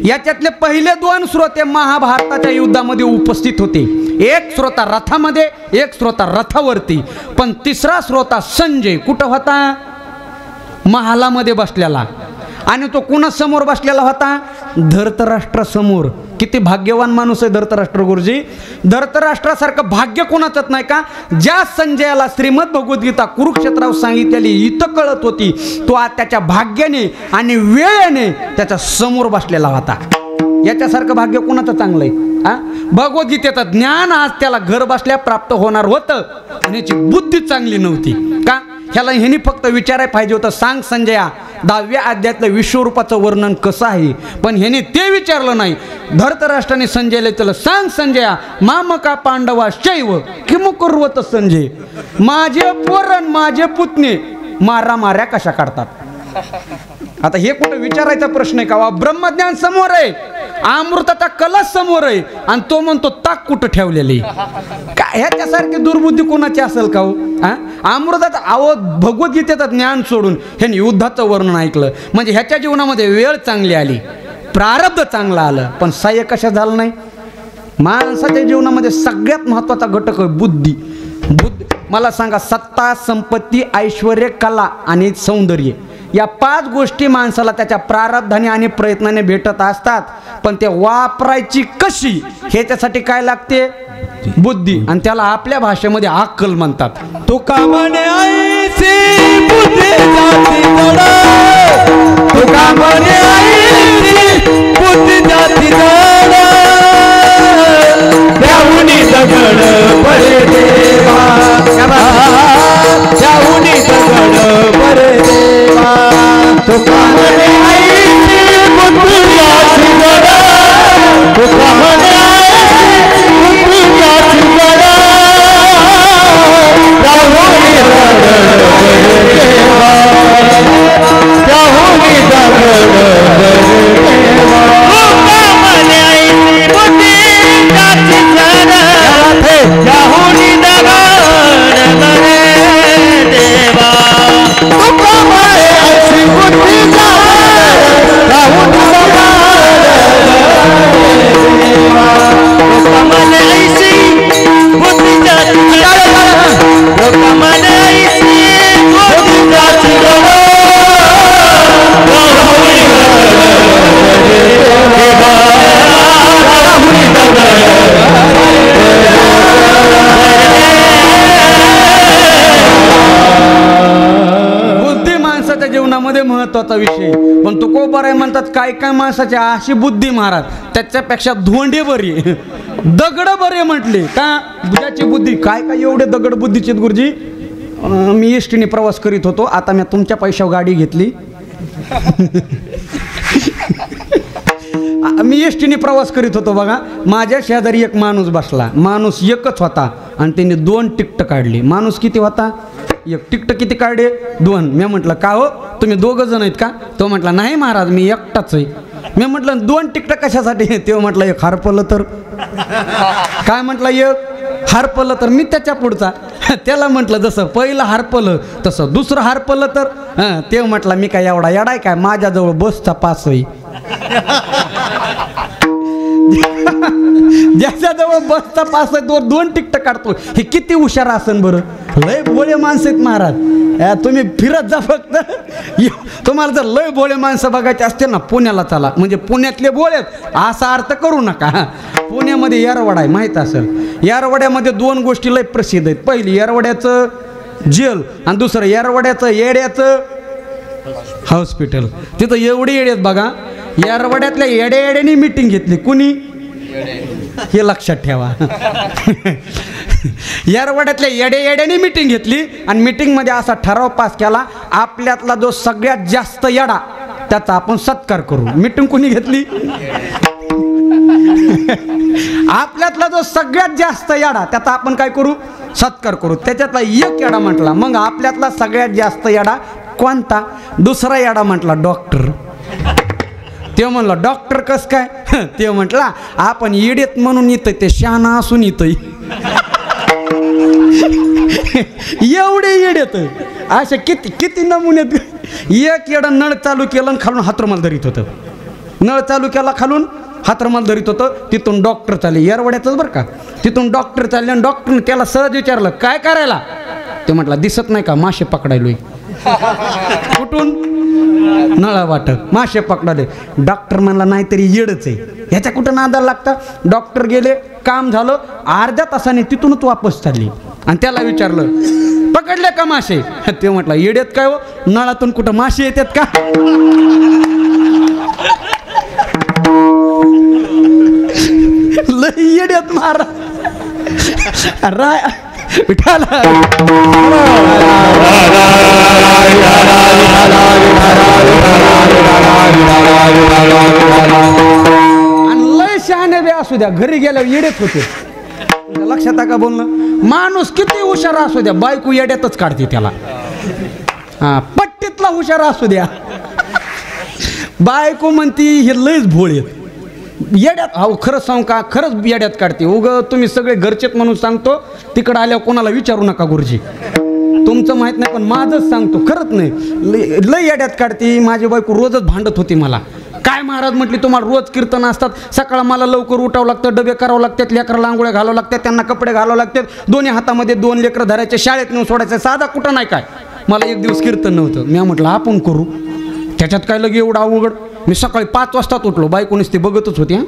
याच्यातले पहिले 2 श्रोते महाभारताच्या युद्धामध्ये उपस्थित होते. एक श्रोता रथामध्ये, एक श्रोता रथावरती, पण तिसरा श्रोता संजय कुठं होता? महालामध्ये बसलेला. आणि तो कुणासमोर बसलेला होता? धृतराष्ट्रासमोर. किती भाग्यवान माणूस आहे धृतराष्ट्र गुरुजी. धृतराष्ट्रासारखं भाग्य कोणाचंच नाही का? ज्या संजयाला श्रीमद भगवद्गीता कुरुक्षेत्रावर सांगितलेली इथं कळत होती, तो आज त्याच्या भाग्याने आणि वेळेने त्याच्या समोर बसलेला होता. याच्यासारखं भाग्य कोणाचं चांगलं आहे? भगवद्गीतेचं ज्ञान आज त्याला घर बसल्या प्राप्त होणार होतं, आणि याची बुद्धी चांगली नव्हती का? ह्याला ह्यानी फक्त विचारायला पाहिजे होतं, सांग संजया 10व्या अध्यायातलं विश्वरूपाचं वर्णन कसं आहे, पण ह्याने ते विचारलं नाही. धृतराष्ट्राने संजयला त्याला सांग संजया मामका पांडवा शैव किमुकुर्वत संजय, माझे पोरण माझे पुतणे माऱ्या कशा काढतात. आता हे कुठं विचारायचा प्रश्न आहे का? ब्रह्मज्ञान समोर आहे, अमृताचा कलश समोर आहे, आणि तो म्हणतो ताक कुठं ठेवलेली. काय ह्याच्यासारखी दुर्बुद्धी कोणाची असेल का हो? अमृताचं भगवद्गीतेचं ज्ञान सोडून ह्याने युद्धाचं वर्णन ऐकलं, म्हणजे ह्याच्या जीवनामध्ये वेळ चांगली आली, प्रारब्ध चांगलं आलं, पण सहाय्य कशा झालं नाही. माणसाच्या जीवनामध्ये सगळ्यात महत्त्वाचा घटक आहे बुद्धी. मला सांगा, सत्ता, संपत्ती, ऐश्वर, कला आणि सौंदर्य या 5 गोष्टी माणसाला त्याच्या प्रारब्धाने आणि प्रयत्नाने भेटत असतात, पण ते वापरायची कशी ह्याच्यासाठी काय लागते? बुद्धी. आणि त्याला आपल्या भाषेमध्ये अक्कल म्हणतात. तुका म्हणे ऐसी बुद्धी जाती जड, तुका म्हणे ऐसी बुद्धी जाती जड, त्याहुनी दगड बरे देवा, त्याहुनी दगड बरे देवा. तुका म्हणे ऐसी बुद्धी जाती जड, तुका म्हणे ऐसी बुद्धी जाती जड, त्याहुनी दगड बरे देवा, त्याहुनी दगड बरे देवा. तुका म्हणे ऐसी बुद्धी जाती जड, त्याहुनी दगड बरे देवा. तुका म्हणे ऐसी बुद्धी जाती जड, त्याहुनी जीवनामध्ये महत्वाचा विषय. पण तुकोबाराय म्हणतात काय काय माणसाची अशी बुद्धी महाराज, त्याच्यापेक्षा धोंडे बरी, दगड बरे म्हटले का? ज्याची बुद्धी काय काय एवढे दगड बुद्धीचे गुरुजी. मी एसटीने प्रवास करीत होतो, आता मी तुमच्या पैशावर गाडी घेतली. मी एसटीने प्रवास करीत होतो बघा, माझ्या शेजारी एक माणूस बसला. माणूस एकच होता आणि त्यांनी 2 तिकीट काढली. माणूस किती होता? एक. तिकीट किती काढले? 2. मी म्हटलं का हो तुम्ही 2 जण आहेत का? तो म्हटला नाही महाराज मी एकटाच आहे. मी म्हटलं 2 तिकीट कशासाठी? ते म्हटलं एक हरपलं तर. काय म्हटलं? एक हरपलं तर. मी त्याच्या पुढचा त्याला म्हटलं जसं पहिलं हरपलं तसं दुसरं हरपलं तर. ते म्हटलं मी काय एवढा येडाय काय, माझ्याजवळ बसचा पास आहे. ज्याच्याजवळ बसचा पास आहे तो 2 तिकीट काढतो. हे किती हुशार असन बरं. लय भोळे माणसं आहेत महाराज. तुम्ही फिरत जा फक्त. तुम्हाला जर लय भोळे माणसं बघायचे असतील ना, पुण्याला चला. म्हणजे पुण्यातले भोळेत असा अर्थ करू नका. पुण्यामध्ये येरवडा आहे माहीत असेल. येरवड्यामध्ये 2 गोष्टी लय प्रसिद्ध आहेत. पहिली येरवड्याचं जेल आणि दुसरं येरवड्याचं येड्याचं हॉस्पिटल. तिथं एवढी येडे आहेत बघा. येरवड्यातल्या येड्याने मीटिंग घेतली. कुणी? हे लक्षात ठेवा. येरवड्यातल्या येड्याने मीटिंग घेतली आणि मीटिंगमध्ये असा ठराव पास केला, आपल्यातला जो सगळ्यात जास्त येडा त्याचा आपण सत्कार करू. मीटिंग कुणी घेतली? आपल्यातला जो सगळ्यात जास्त येडा त्याचा आपण काय करू? सत्कार करू. त्याच्यातला एक येडा म्हटला. मग आपल्यातला सगळ्यात जास्त येडा कोणता? दुसरा येडा म्हटला डॉक्टर. ते म्हणलं डॉक्टर कस काय? ते म्हटला आपण येडेत म्हणून येतोय, ते शहाणा असून येतोय. एवढे येडेत असे किती किती नमुने. एक येडं नळ चालू केलं आणि खालून हातरुमाल धरीत होतं. नळ चालू केला खालून हातरमाल धरीत होतं. तिथून डॉक्टर चालले, येरवड्यातच बरं का. तिथून डॉक्टर चालले आणि डॉक्टरने त्याला सहज विचारलं काय करायला. ते म्हटला दिसत नाही का मासे पकडायलोय. कुठून. नळा वाटत मासे पकडाले. डॉक्टर म्हणला नाहीतरी येडच आहे, ह्याच्या कुठं नादाला लागता. डॉक्टर गेले, काम झालं. अर्ध्या तासाने तिथूनच वापस चालली आणि त्याला विचारलं पकडले का मासे. ते म्हटलं येड्यात काय हो, नळातून कुठं मासे येतात का. लय येड्यात मारा राय विठाला. आणि लय शहाणे बे असू द्या, घरी गेल्यावर येडेच होते. लक्षात का बोलणं. माणूस किती हुशार असू द्या, बायको येड्यातच काढते त्याला. हा पट्टीतला हुशार असू द्या, बायको म्हणती हे लयच भोळे येड्यात. अहो खरंच सांगू का, खरंच येड्यात काढते. तुम्ही सगळे घरचेत म्हणून सांगतो, तिकडं आल्यावर कोणाला विचारू नका गुरुजी, तुमचं माहीत नाही पण माझंच सांगतो. खरंच नाही, लय येड्यात काढते. माझी बायको रोजच भांडत होती मला. काय महाराज म्हटली तुम्हाला रोज कीर्तन असतात, सकाळ मला लवकर उठावं लागतं, डबे करावं लागतात, लेकराला आंघोळ्या घालावं लागतात, त्यांना कपडे घालावं लागतात, दोन्ही हातामध्ये 2 लेकरं धरायचे, शाळेत नेऊन सोडायचं, साधा कुठं नाही काय. मला एक दिवस कीर्तन नव्हतं. मी म्हटलं आपण करू, त्याच्यात काय लगे एवढं अवघड. मी सकाळी 5 वाजताच उठलो, बायको नुसती बघतच होती.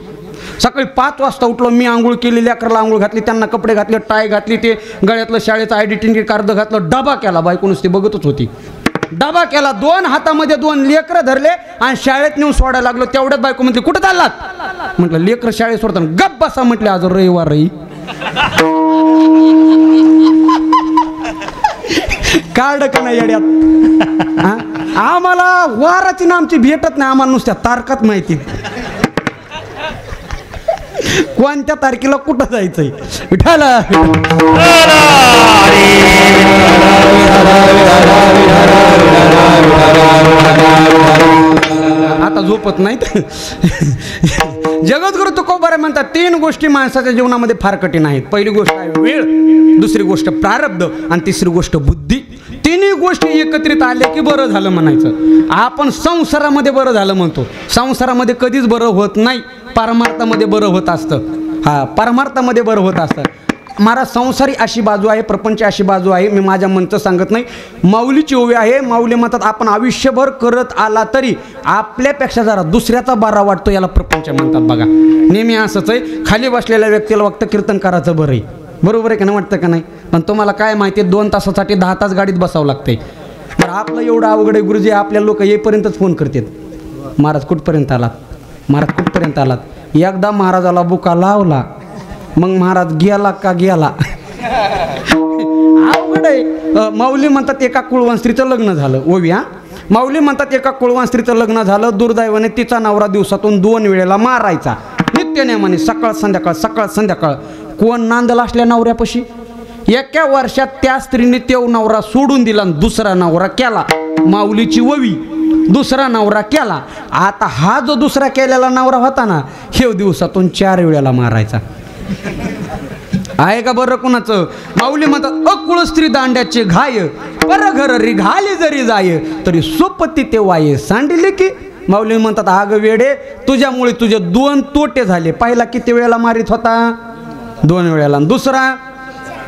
सकाळी 5 वाजता उठलो मी, आंघोळ केली, लेकराला आंघोळ घातली, त्यांना कपडे घातले, टाय घातली, ते गळ्यातलं शाळेचं आयडेंटिटी कार्ड घातलं, डबा केला. बायको नुसती बघतच होती. डबा केला, 2 हातामध्ये 2 लेकरं धरले आणि शाळेत नेऊन सोडायला लागलो. तेवढ्यात बायको म्हटली कुठं चाललात. म्हटलं लेकरं शाळेत सोडताना. गप बसा म्हटले, आज रविवार रही. कार्ड का नाही येड्यात. आम्हाला वाराची ना आमची भेटत नाही, आम्हाला नुसत्या तारखात माहिती कोणत्या तारखेला कुठं जायचंय. विठाला आता झोपत नाहीत. जगद्गुरु तुकोबाराय म्हणतात 3 गोष्टी माणसाच्या जीवनामध्ये फार कठीण आहेत. पहिली गोष्ट आहे वेळ, दुसरी गोष्ट प्रारब्ध आणि तिसरी गोष्ट बुद्धी. तिन्ही गोष्टी एकत्रित आल्या की बरं झालं म्हणायचं. आपण संसारामध्ये बरं झालं म्हणतो, संसारामध्ये कधीच बरं होत नाही, परमार्थामध्ये बरं होत असतं. हा परमार्थामध्ये बरं होत असतं. महाराज संसारी अशी बाजू आहे, प्रपंच अशी बाजू आहे. मी माझ्या मनचं सांगत नाही, माऊलीची ओवी आहे. माऊली म्हणतात आपण आयुष्यभर करत आला तरी आपल्यापेक्षा जरा दुसऱ्याचा बारा वाटतो, याला प्रपंच म्हणतात. बघा नेहमी असंच आहे. खाली बसलेल्या व्यक्तीला फक्त कीर्तन करायचं बरं आहे, बरोबर आहे का नाही, वाटतं का नाही. पण तुम्हाला काय माहिती आहे 2 तासासाठी 10 तास गाडीत बसावं लागते. बरं आपलं एवढं अवघड आहे गुरुजी, आपल्या लोक येईपर्यंतच फोन करतात महाराज कुठपर्यंत आलात, महाराज कुठपर्यंत आलात. एकदा महाराजाला बुका लावला मग महाराज गेला का गेला. अवघड आहे. माऊली म्हणतात एका कुळवान स्त्रीचं लग्न झालं. ओवी हा माऊली म्हणतात एका कुळवान स्त्रीचं लग्न झालं. दुर्दैवाने तिचा नवरा दिवसातून 2 वेळेला मारायचा नित्यनेमाने, सकाळ संध्याकाळ सकाळ संध्याकाळ. कोण नांदला असल्या नवऱ्यापाशी. एका वर्षात त्या स्त्रीने तो नवरा सोडून दिला आणि दुसरा नवरा केला. माऊलीची ओवी, दुसरा नवरा केला. आता हा जो दुसरा केलेला नवरा होता ना, हे दिवसातून 4 वेळेला मारायचा. आहे का बरं कुणाचं. माऊली म्हणतात अकुळ स्त्री दांड्याचे घाय, पर घर रिघाली जरी जाय, तरी सोपती ते वाये सांडिले की. माऊली म्हणतात आग वेडे, तुझ्यामुळे तुझे 2 तोटे झाले. पहिला किती वेळेला मारित होता, 2 वेळेला. दुसरा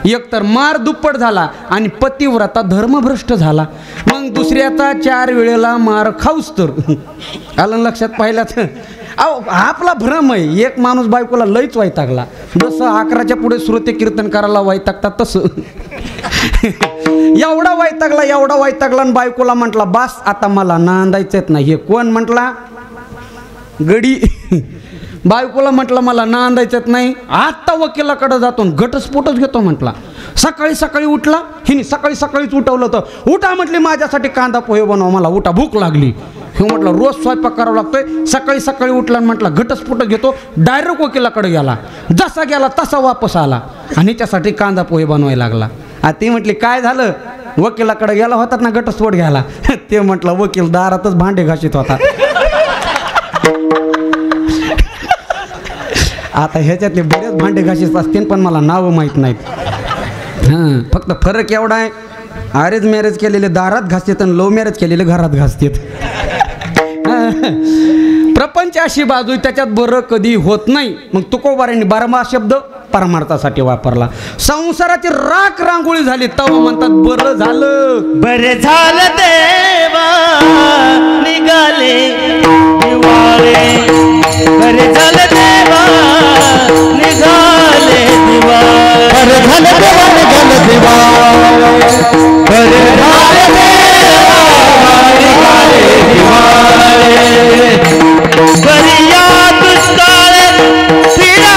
एकतर मार दुप्पट झाला आणि पतिव्रता धर्मभ्रष्ट झाला. मग दुसऱ्याचा 4 वेळेला मार खाऊस तर आलं लक्षात. पहिल्याच अहो आपला भ्रम आहे. एक माणूस बायकोला लईच वैतागला, जसं 11च्या पुढे श्रोते कीर्तन करायला वैतागतात तसं. एवढा वैतागला आणि बायकोला म्हटला बास आता मला नांदायचंच नाही. हे कोण म्हटला, गडी. बायकोला म्हटलं मला नांदायचंच नाही, आत्ता वकिलाकडे जातो घटस्फोटच घेतो म्हटला. सकाळी सकाळी उठला, हिने सकाळी सकाळीच उठवलं होतं. उठा म्हटली माझ्यासाठी कांदा पोहे बनव, मला उठा भूक लागली. हे म्हटलं रोज स्वयंपाक करावा लागतोय. सकाळी सकाळी उठला आणि म्हटलं घटस्फोटच घेतो. डायरेक्ट वकिलाकडे गेला, जसा गेला तसा वापस आला आणि त्यासाठी कांदा पोहे बनवायला लागला. ती म्हटली काय झालं. वकिलाकडे गेला होता ना घटस्फोट घ्यायला. ते म्हटलं वकील दारातच भांडे घाशीत होता. आता ह्याच्यातले बरेच भांडे घाशीत असतील पण मला नावं माहीत नाहीत. हां फक्त फरक एवढा आहे, अरेंज मॅरेज केलेले दारात घासतात आणि लव्ह मॅरेज केलेले घरात घासतात. प्रपंच अशी बाजू आहे, त्याच्यात बरं कधी होत नाही. मग तुकोबारांनी 12वा शब्द परमार्थासाठी वापरला. संसाराची राख रांगोळी झाली तेव्हा म्हणतात बरं झालं. बरे झालं देवा निघाले दिवाळे, बरे झालं देवा निघाले दिवाळे, बरे झालं देवा निघाले दिवाळे, बरे झालं देवा निघाले दिवाळे. बरिया दुष्काळ पिढा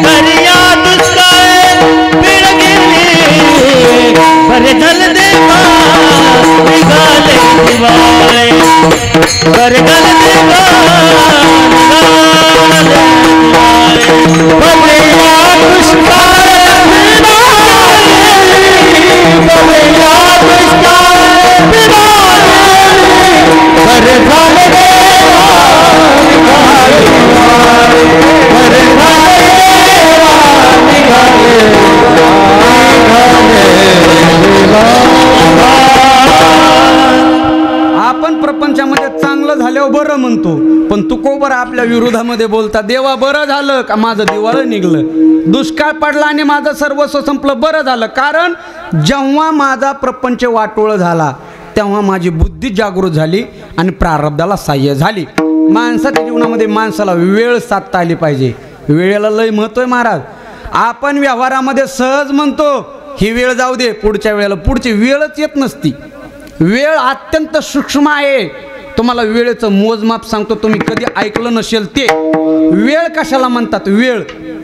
बरिया दुष्काळ पिढ गेली, बरे झालं देवा निघाले दिवाळे, बरे झालं देवा निघाले दिवाळे. बरिया दुष्काळ बरिया दुष्काळ बरे झालं देवा निघाले दिवाळे, बरे झालं देवा निघाले आपण प्रपंचामध्ये चांगलं झाल्यावर बरं म्हणतो, पण तुकोबर आपल्या विरोधामध्ये बोलता देवा बरं झालं का माझं दिवाळं निघलं, दुष्काळ पडला आणि माझं सर्वस्व संपलं बरं झालं. कारण जेव्हा माझा प्रपंच वाटोळ झाला तेव्हा माझी बुद्धी जागृत झाली आणि प्रारब्धाला साह्य झाली. माणसाच्या जीवनामध्ये माणसाला वेळ साधता आली पाहिजे. वेळेला लय महत्व आहे महाराज. आपण व्यवहारामध्ये सहज म्हणतो ही वेळ जाऊ दे पुढच्या वेळेला, पुढची वेळच येत नसती. वेळ अत्यंत सूक्ष्म आहे. तुम्हाला वेळेचं मोजमाप सांगतो, तुम्ही कधी ऐकलं नसेल ते. वेळ कशाला म्हणतात?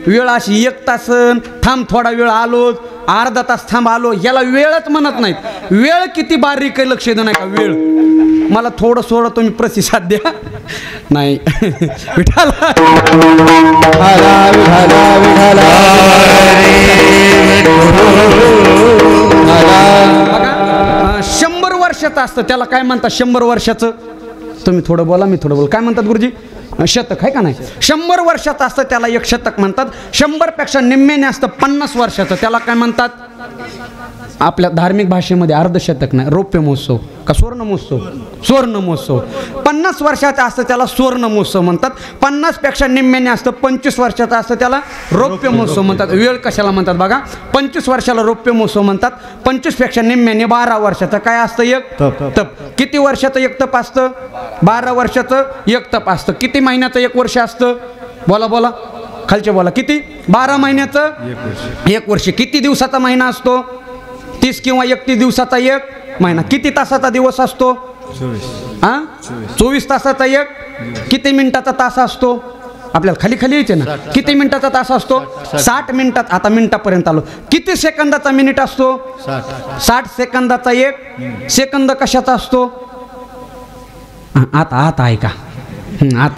वेळ अशी 1 तास थांब, थोडा वेळ आलो, अर्धा तास थांब आलो, याला वेळच म्हणत नाहीत. वेळ किती बारीक आहे लक्ष दे नाही का वेळ. मला थोडं तुम्ही प्रतिसाद द्या. नाही विठाला 100 वर्षाचं असतं त्याला काय म्हणतात? 100 वर्षाचं. तुम्ही थोडं बोला मी थोडं बोल. काय म्हणतात गुरुजी? शतक आहे का नाही? 100 वर्षाचं असतं त्याला 1 शतक म्हणतात. 100पेक्षा निम्म्याने असतं 50 वर्षाचं त्याला काय म्हणतात? आपल्या धार्मिक भाषेमध्ये अर्धशतक नाही, रौप्य महोत्सव का सुवर्ण महोत्सव? सुवर्ण महोत्सव. 50 वर्षाचं असतं त्याला सुवर्ण महोत्सव म्हणतात. 50पेक्षा निम्म्याने असतं 25 वर्षाचं असतं त्याला रौप्य महोत्सव म्हणतात. वेळ कशाला म्हणतात बघा? 25 वर्षाला रौप्य महोत्सव म्हणतात. 25पेक्षा निम्म्याने 12 वर्षाचं काय असतं? एक तप. किती वर्षाचं एक तप असतं? 12 वर्षाचं एक तप असतं. किती महिन्याचं 1 वर्ष असतं? बोला खालचे बोला. किती? 12 महिन्याचं 1 वर्ष. किती दिवसाचा महिना असतो? 30 किंवा 31 दिवसाचा 1 महिना. किती तासाचा दिवस असतो? 24 तासाचा 1. किती मिनिटाचा तास असतो? आपल्याला खाली यायचे ना. किती मिनिटाचा तास असतो? 60 मिनिटात. आता मिनिटापर्यंत आलो. किती सेकंदाचा मिनिट असतो? 60 सेकंदाचा 1 सेकंद कशाचा असतो? आता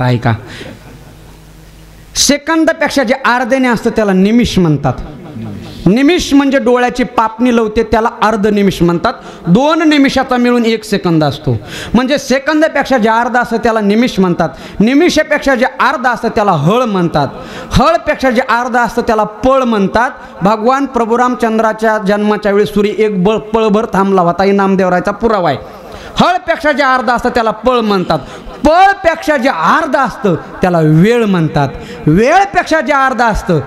ऐका. सेकंदापेक्षा जे अर्ध्याने असतं त्याला निमिष म्हणतात. निमिष म्हणजे डोळ्याची पापणी लवते त्याला अर्ध निमिष म्हणतात. 2 निमिषाचा मिळून 1 सेकंद असतो. म्हणजे सेकंदापेक्षा जे अर्धा असतं त्याला निमिष म्हणतात. निमिषापेक्षा जे अर्धा असतं त्याला हळ म्हणतात. हळपेक्षा जे अर्धा असतं त्याला पळ म्हणतात. भगवान प्रभू रामचंद्राच्या जन्माच्या वेळी सूर्य 1 पळभर थांबला होता ही नामदेवरायचा पुरावा आहे. हळपेक्षा जे अर्धा असतं त्याला पळ म्हणतात. पळपेक्षा जे अर्धा असतं त्याला वेळ म्हणतात. वेळपेक्षा जे अर्धा असतं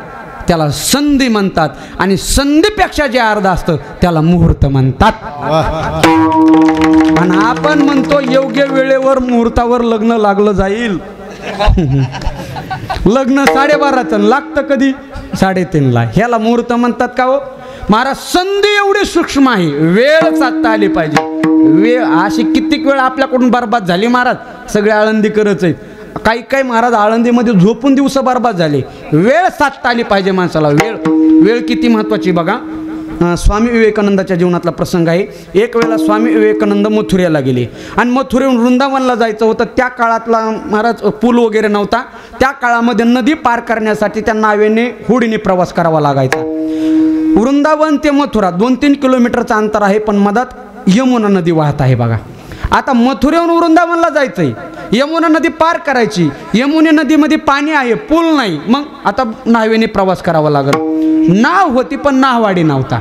त्याला संधी म्हणतात. आणि संधीपेक्षा जे अर्ध असतं त्याला मुहूर्त म्हणतात. आणि आपण म्हणतो योग्य वेळेवर मुहूर्तावर लग्न लागलं जाईल. लग्न 12:30चं लागतं कधी? 3:30ला. ह्याला मुहूर्त म्हणतात का हो महाराज? संधी एवढी सूक्ष्म आहे. वेळ साधता आली पाहिजे. वेळ अशी कित्येक वेळ आपल्याकडून बरबाद झाली महाराज. सगळे आळंदी करत आहेत. काही महाराज आळंदीमध्ये झोपून दिवस बरबाद झाले. वेळ साधता आली पाहिजे माणसाला. वेळ किती महत्वाची बघा. स्वामी विवेकानंदाच्या जीवनातला प्रसंग आहे. एक वेळेला स्वामी विवेकानंद मथुरेला गेले आणि मथुरेहून वृंदावनला जायचं होतं. त्या काळातला महाराज पूल वगैरे नव्हता. त्या काळामध्ये नदी पार करण्यासाठी त्या नावेने होडीने प्रवास करावा लागायचा. वृंदावन ते मथुरा 2-3 किलोमीटरचं अंतर आहे, पण मधात यमुना नदी वाहत आहे बघा. आता मथुरेहून वृंदावनला जायचंय, यमुना नदी पार करायची. यमुना नदीमध्ये पाणी आहे, पूल नाही. मग आता नावेने प्रवास करावा लागल. नाव होती पण नाहवाडी नव्हता.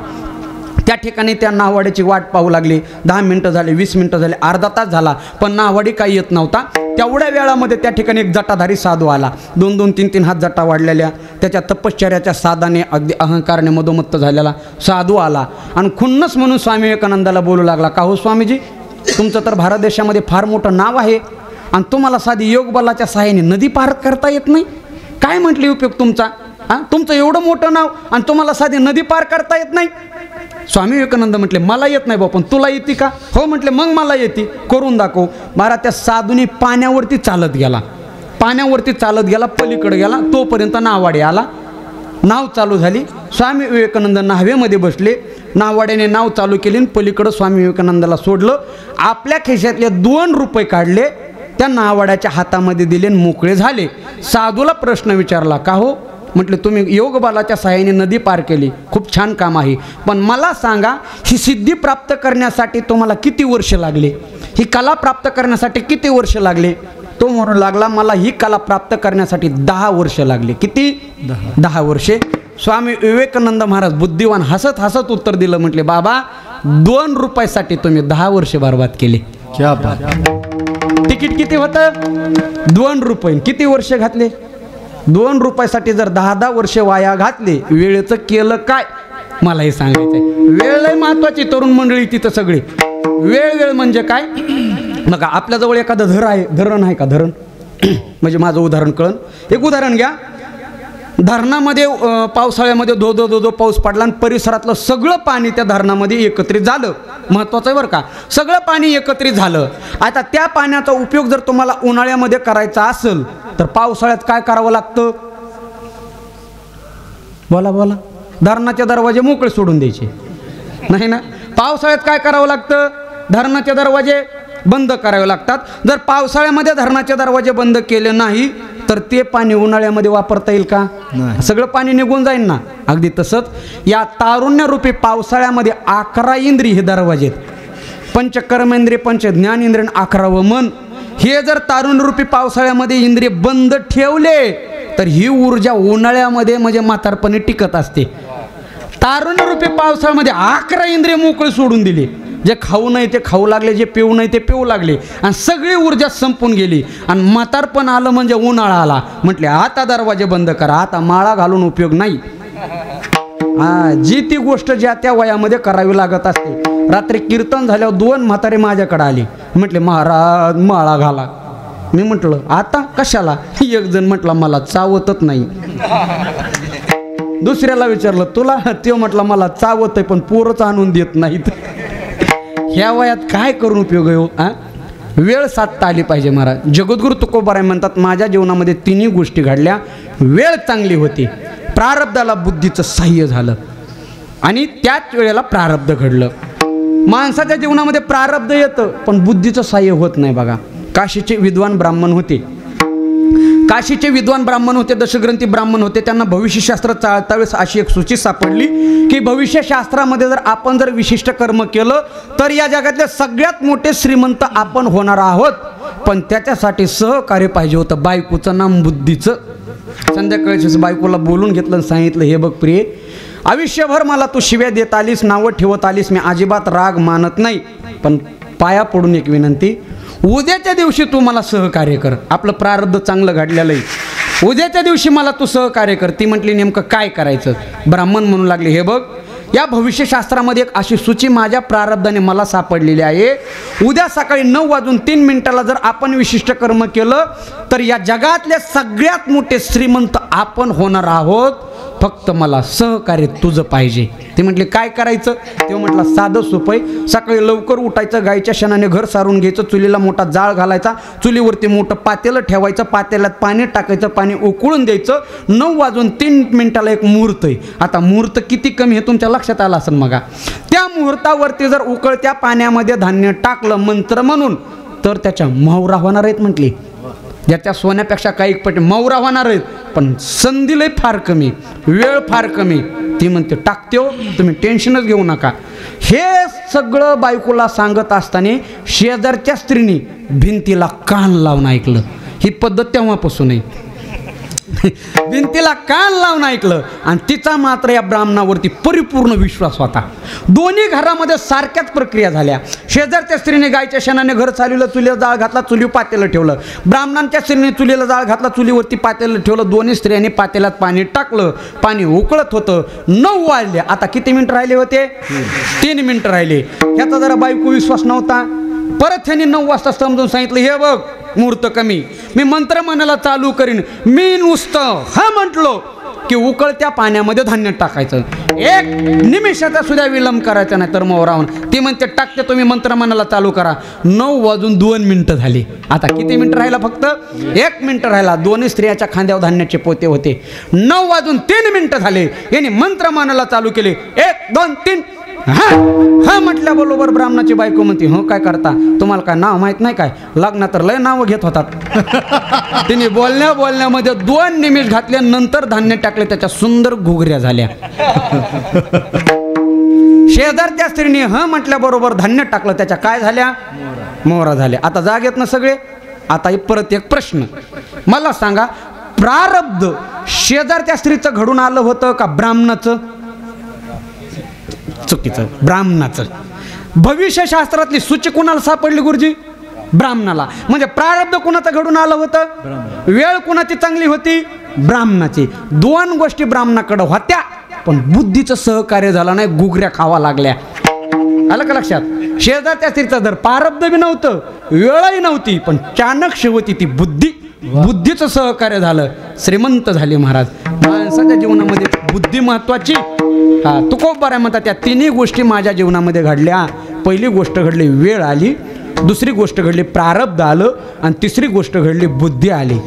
त्या ठिकाणी त्या नाहवाड्याची वाट पाहू लागली. 10 मिनटं झाले, 20 मिनटं झाले, अर्धा तास झाला, पण नाहवाडी काही येत नव्हता. तेवढ्या वेळामध्ये त्या ठिकाणी एक जटाधारी साधू आला. 2-2, 3-3 हात जटा वाढलेल्या, त्याच्या तपश्चर्याच्या साधाने अगदी अहंकारने मधोमत्त झालेला साधू आला आणि खुन्नस म्हणून स्वामी विवेकानंदाला बोलू लागला, का हो स्वामीजी, तुमचं तर भारत देशामध्ये फार मोठं नाव आहे आणि तुम्हाला साधी योग बलाच्या सहाय्याने नदी पार करता येत नाही. काय म्हटली उपयोग तुमचा? तुमचं एवढं मोठं नाव आणि तुम्हाला साधी नदी पार करता येत नाही. स्वामी विवेकानंद म्हटले, मला येत नाही बा, पण तुला येते का? हो म्हटले, मग मला येते, करून दाखव. महाराज त्या साधूने पाण्यावरती चालत गेला, पलीकडे गेला, तोपर्यंत नाहवाडी आला. नाव चालू झाली. स्वामी विवेकानंद नावेमध्ये बसले. नाहवाड्याने नाव चालू केली आणि पलीकडं स्वामी विवेकानंदाला सोडलं. आपल्या खिशातले 2 रुपये काढले, त्या नाहवाड्याच्या हातामध्ये दिले आणि मोकळे झाले. साधूला प्रश्न विचारला, का हो? म्हटलं, तुम्ही योग बलाच्या सहाय्याने नदी पार केली, खूप छान काम आहे, पण मला सांगा, ही सिद्धी प्राप्त करण्यासाठी तुम्हाला किती वर्ष लागले? ही कला प्राप्त करण्यासाठी किती वर्ष लागले? तो म्हणू लागला, मला ही कला प्राप्त करण्यासाठी 10 वर्ष लागले. किती? 10 वर्षे. स्वामी विवेकानंद महाराज बुद्धिवान हसत हसत उत्तर दिलं. म्हटले, बाबा, 2 रुपयासाठी तुम्ही 10 वर्ष बर्बाद केले. क्या बात. तिकीट किती होतं? 2 रुपये. किती वर्ष घातले? 2 रुपयासाठी जर 10 वर्ष वाया घातले, वेळेचं केलं काय? मला हे सांगायचंय. वेळ लय महत्वाची. तरुण मंडळी तिथं सगळी वेळ म्हणजे काय? बघा, आपल्याजवळ एखादं धरण आहे का? धरण म्हणजे माझं उदाहरण कळन. एक उदाहरण घ्या. धरणामध्ये पावसाळ्यामध्ये धो पाऊस पडला आणि परिसरातलं सगळं पाणी त्या धरणामध्ये एकत्रित झालं. महत्त्वाचं आहे बरं का. सगळं पाणी एकत्रित झालं. आता त्या पाण्याचा उपयोग जर तुम्हाला उन्हाळ्यामध्ये करायचा असेल तर पावसाळ्यात काय करावं लागतं? बोला. धरणाचे दरवाजे मोकळे सोडून द्यायचे नाही ना. पावसाळ्यात काय करावं लागतं? धरणाचे दरवाजे बंद करावे लागतात. जर पावसाळ्यामध्ये धरणाचे दरवाजे बंद केले नाही तर ते पाणी उन्हाळ्यामध्ये वापरता येईल का? सगळं पाणी निघून जाईल ना. अगदी तसंच या तारुण्यरूपी पावसाळ्यामध्ये 11 इंद्रिय हे दरवाजे आहेत. पंचकर्मेंद्रिय, पंच ज्ञानेंद्रिय, 11वं मन. हे जर तारुण्यरूपी पावसाळ्यामध्ये इंद्रिय बंद ठेवले तर ही ऊर्जा उन्हाळ्यामध्ये म्हणजे म्हातारपणी टिकत असते. तारुण्यरूपी पावसाळ्यामध्ये 11 इंद्रिय मोकळे सोडून दिली. जे खाऊ नये ते खाऊ लागले, जे पिऊ नये ते पिऊ लागले आणि सगळी ऊर्जा संपून गेली आणि म्हातारपण आलं म्हणजे उन्हाळा आला. म्हटले, आता दरवाजे बंद करा, आता माळा घालून उपयोग नाही. जी ती गोष्ट ज्या त्या वयामध्ये करावी लागत असते. रात्री कीर्तन झाल्यावर 2 म्हातारे माझ्याकडे आले. म्हटले, महाराज माळा घाला. मी म्हटलं, आता कशाला? एक जण म्हटला, मला चावतच नाही. दुसऱ्याला विचारलं, तुला? ते म्हटलं, मला चावत आहे पण पोरच आणून देत नाहीत. ह्या वयात काय करून उपयोग आहे हो? वेळ साधता आली पाहिजे. महाराज जगद्गुरु तुकोबाराय म्हणतात, माझ्या जीवनामध्ये 3 गोष्टी घडल्या. वेळ चांगली होती, प्रारब्धाला बुद्धीचं सहाय्य झालं आणि त्याच वेळेला प्रारब्ध घडलं. माणसाच्या जीवनामध्ये प्रारब्ध येतं पण बुद्धीचं सहाय्य होत नाही. बघा, काशीचे विद्वान ब्राह्मण होते. दशग्रंथी ब्राह्मण होते. त्यांना भविष्यशास्त्र चाळता वेळेस अशी एक सूची सापडली की भविष्यशास्त्रामध्ये जर विशिष्ट कर्म केलं तर या जगातले सगळ्यात मोठे श्रीमंत आपण होणार आहोत. पण त्याच्यासाठी सहकार्य पाहिजे होतं, बायकोचं नाम बुद्धीचं. संध्याकाळी बायकोला बोलून घेतलं, सांगितलं, हे बघ प्रिय, आयुष्यभर मला तू शिव्या देत आलीस, नावं ठेवत आलीस, मी अजिबात राग मानत नाही, पण पाया पडून एक विनंती, उद्याच्या दिवशी तू मला सहकार्य कर. आपलं प्रारब्ध चांगलं घडलेलं आहे, उद्याच्या दिवशी मला तू सहकार्य कर. ती म्हटली, नेमकं काय करायचं? ब्राह्मण म्हणू लागले, हे बघ, या भविष्यशास्त्रामध्ये एक अशी सूची माझ्या प्रारब्धाने मला सापडलेली आहे. उद्या सकाळी 9:03 जर आपण विशिष्ट कर्म केलं तर या जगातले सगळ्यात मोठे श्रीमंत आपण होणार आहोत. फक्त मला सहकार्य तुझं पाहिजे. ते म्हटले, काय करायचं? ते म्हटलं, साधं सोपं, सकाळी लवकर उठायचं, गायच्या शेणाने घर सारून घ्यायचं, चुलीला मोठा जाळ घालायचा, चुलीवरती मोठं पातेलं ठेवायचं, पातेल्यात पाणी टाकायचं, पाणी उकळून द्यायचं. 9:03 एक मुहूर्त आहे. आता मुहूर्त किती कमी हे तुमच्या लक्षात आलं असेल. मग त्या मुहूर्तावरती जर उकळत्या पाण्यामध्ये धान्य टाकलं मंत्र म्हणून तर त्याच्या मोहरा होणार आहेत. म्हटली, ज्याच्या सोन्यापेक्षा काही पट मोहरा होणार आहेत, पण संधी लय फार कमी, वेळ फार कमी. ती म्हणते, टाकते हो, तुम्ही टेन्शनच घेऊ नका. हे सगळं बायकोला सांगत असताना शेजारच्या स्त्रीने भिंतीला कान लावून ऐकलं. ही पद्धत तेव्हापासून आहे. भिंतीला कान लावून ऐकलं आणि तिचा मात्र या ब्राह्मणावरती परिपूर्ण विश्वास होता. दोन्ही घरामध्ये सारख्याच प्रक्रिया झाल्या. शेजारच्या स्त्रीने गायच्या शेणाने घर चालवलं, चुलीला जाळ घातला, चुलीवर पातेलं ठेवलं. ब्राह्मणांच्या स्त्रीने चुलीला जाळ घातला, चुलीवरती पातेलं ठेवलं. दोन्ही स्त्रियांनी पातेल्यात पाणी टाकलं. पाणी उकळत होतं. 9 वाजले. आता किती मिनिटं राहिले होते? 3 मिनिटं राहिले. ह्याचा जरा बायको विश्वास नव्हता. परत त्यांनी 9 वाजता समजून सांगितलं, हे बघ मुहूर्त कमी, मी मंत्र म्हणायला चालू करीन. मी नुसतं हा म्हटलो की उकळत्या पाण्यामध्ये धान्य टाकायचं. 1 निमिषाचा सुद्धा विलंब करायचा नाही तर मोहरावून. ती म्हणते टाकते, तुम्ही मंत्र म्हणायला चालू करा. 9 वाजून 2 मिनिटं झाली. आता किती मिनिटं राहिला? फक्त 1 मिनिटं राहिला. दोन्ही स्त्रियाच्या खांद्यावर धान्याचे पोते होते. 9 वाजून 3 मिनिटं झाले. यांनी मंत्र म्हणायला चालू केले. 1 2 3 हा हा म्हटल्याबरोबर ब्राह्मणाची बायको म्हणते, हो काय करता, तुम्हाला काय नाव माहीत नाही काय? लग्नात तर लय नावं घेत होतात. तिने बोलण्यामध्ये 2 निमिष घातल्यानंतर धान्य टाकले. त्याच्या सुंदर घुगऱ्या झाल्या. शेजारच्या स्त्रीने ह म्हटल्याबरोबर धान्य टाकलं. त्याच्या काय झाल्या? मोहरा झाल्या. आता जागेत ना सगळे. आता परत एक प्रश्न मला सांगा, प्रारब्ध शेजारच्या स्त्रीचं घडून आलं होतं का ब्राह्मणाचं? चुकीचं, ब्राह्मणाचं. भविष्यशास्त्रातली सूची कुणाला सापडली गुरुजी? ब्राह्मणाला. म्हणजे प्रारब्ध कुणाचं घडून आलं होतं? वेळ कुणाची चांगली होती? ब्राह्मणाची. 2 गोष्टी ब्राह्मणाकडे होत्या, पण बुद्धीचं सहकार्य झालं नाही. गुगऱ्या खावा लागल्या. आलं का लक्षात? शेजारच्या स्त्रीचं जर प्रारब्ध बी नव्हतं, वेळही नव्हती, पण चाणक्य होती ती बुद्धी. बुद्धीचं सहकार्य झालं, श्रीमंत झाले महाराज. माणसाच्या जीवनामध्ये बुद्धी महत्वाची. हा तुकोबाराय म्हणतात, त्या 3 गोष्टी माझ्या जीवनामध्ये घडल्या. पहिली गोष्ट घडली वेळ आली, दुसरी गोष्ट घडली प्रारब्ध आलं, आणि तिसरी गोष्ट घडली बुद्धी आली.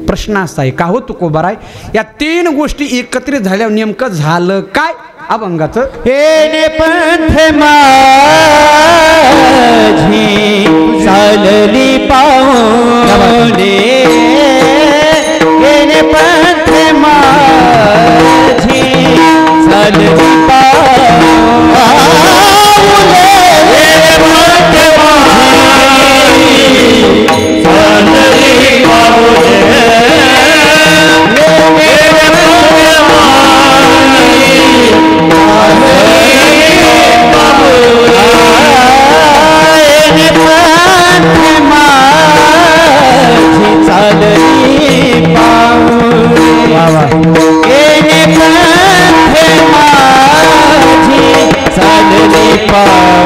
प्रश्न असा आहे का हो तुकोबाराय, या 3 गोष्टी एकत्रित झाल्यावर नेमकं झालं काय? अभंगाचं येणे पंथ माझी चालली पाऊले, येणे पंथ माझी चालली पाऊले, येणे पंथ माझी चालली पाऊले,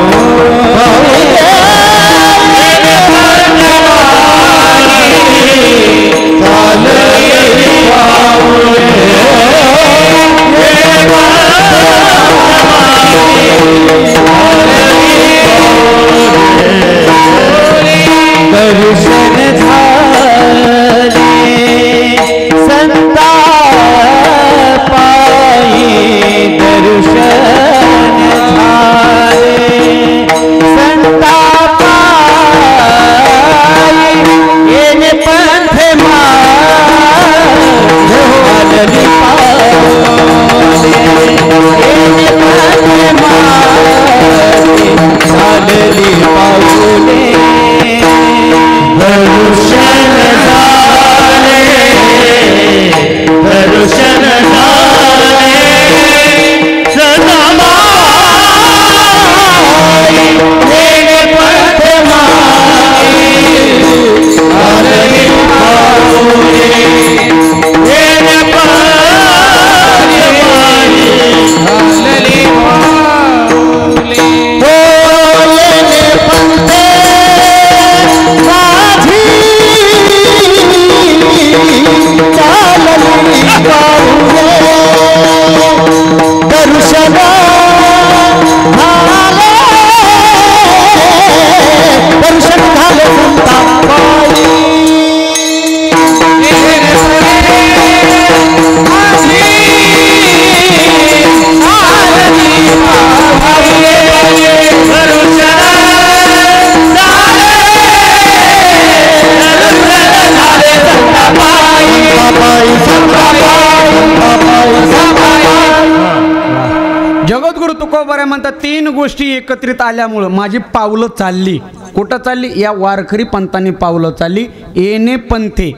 तुकोबाराय म्हणतात 3 गोष्टी एकत्रित आल्यामुळं माझी पावलं चालली. कुठं चालली? या वारकरी पंथांनी पावलं चालली. येणे पंथे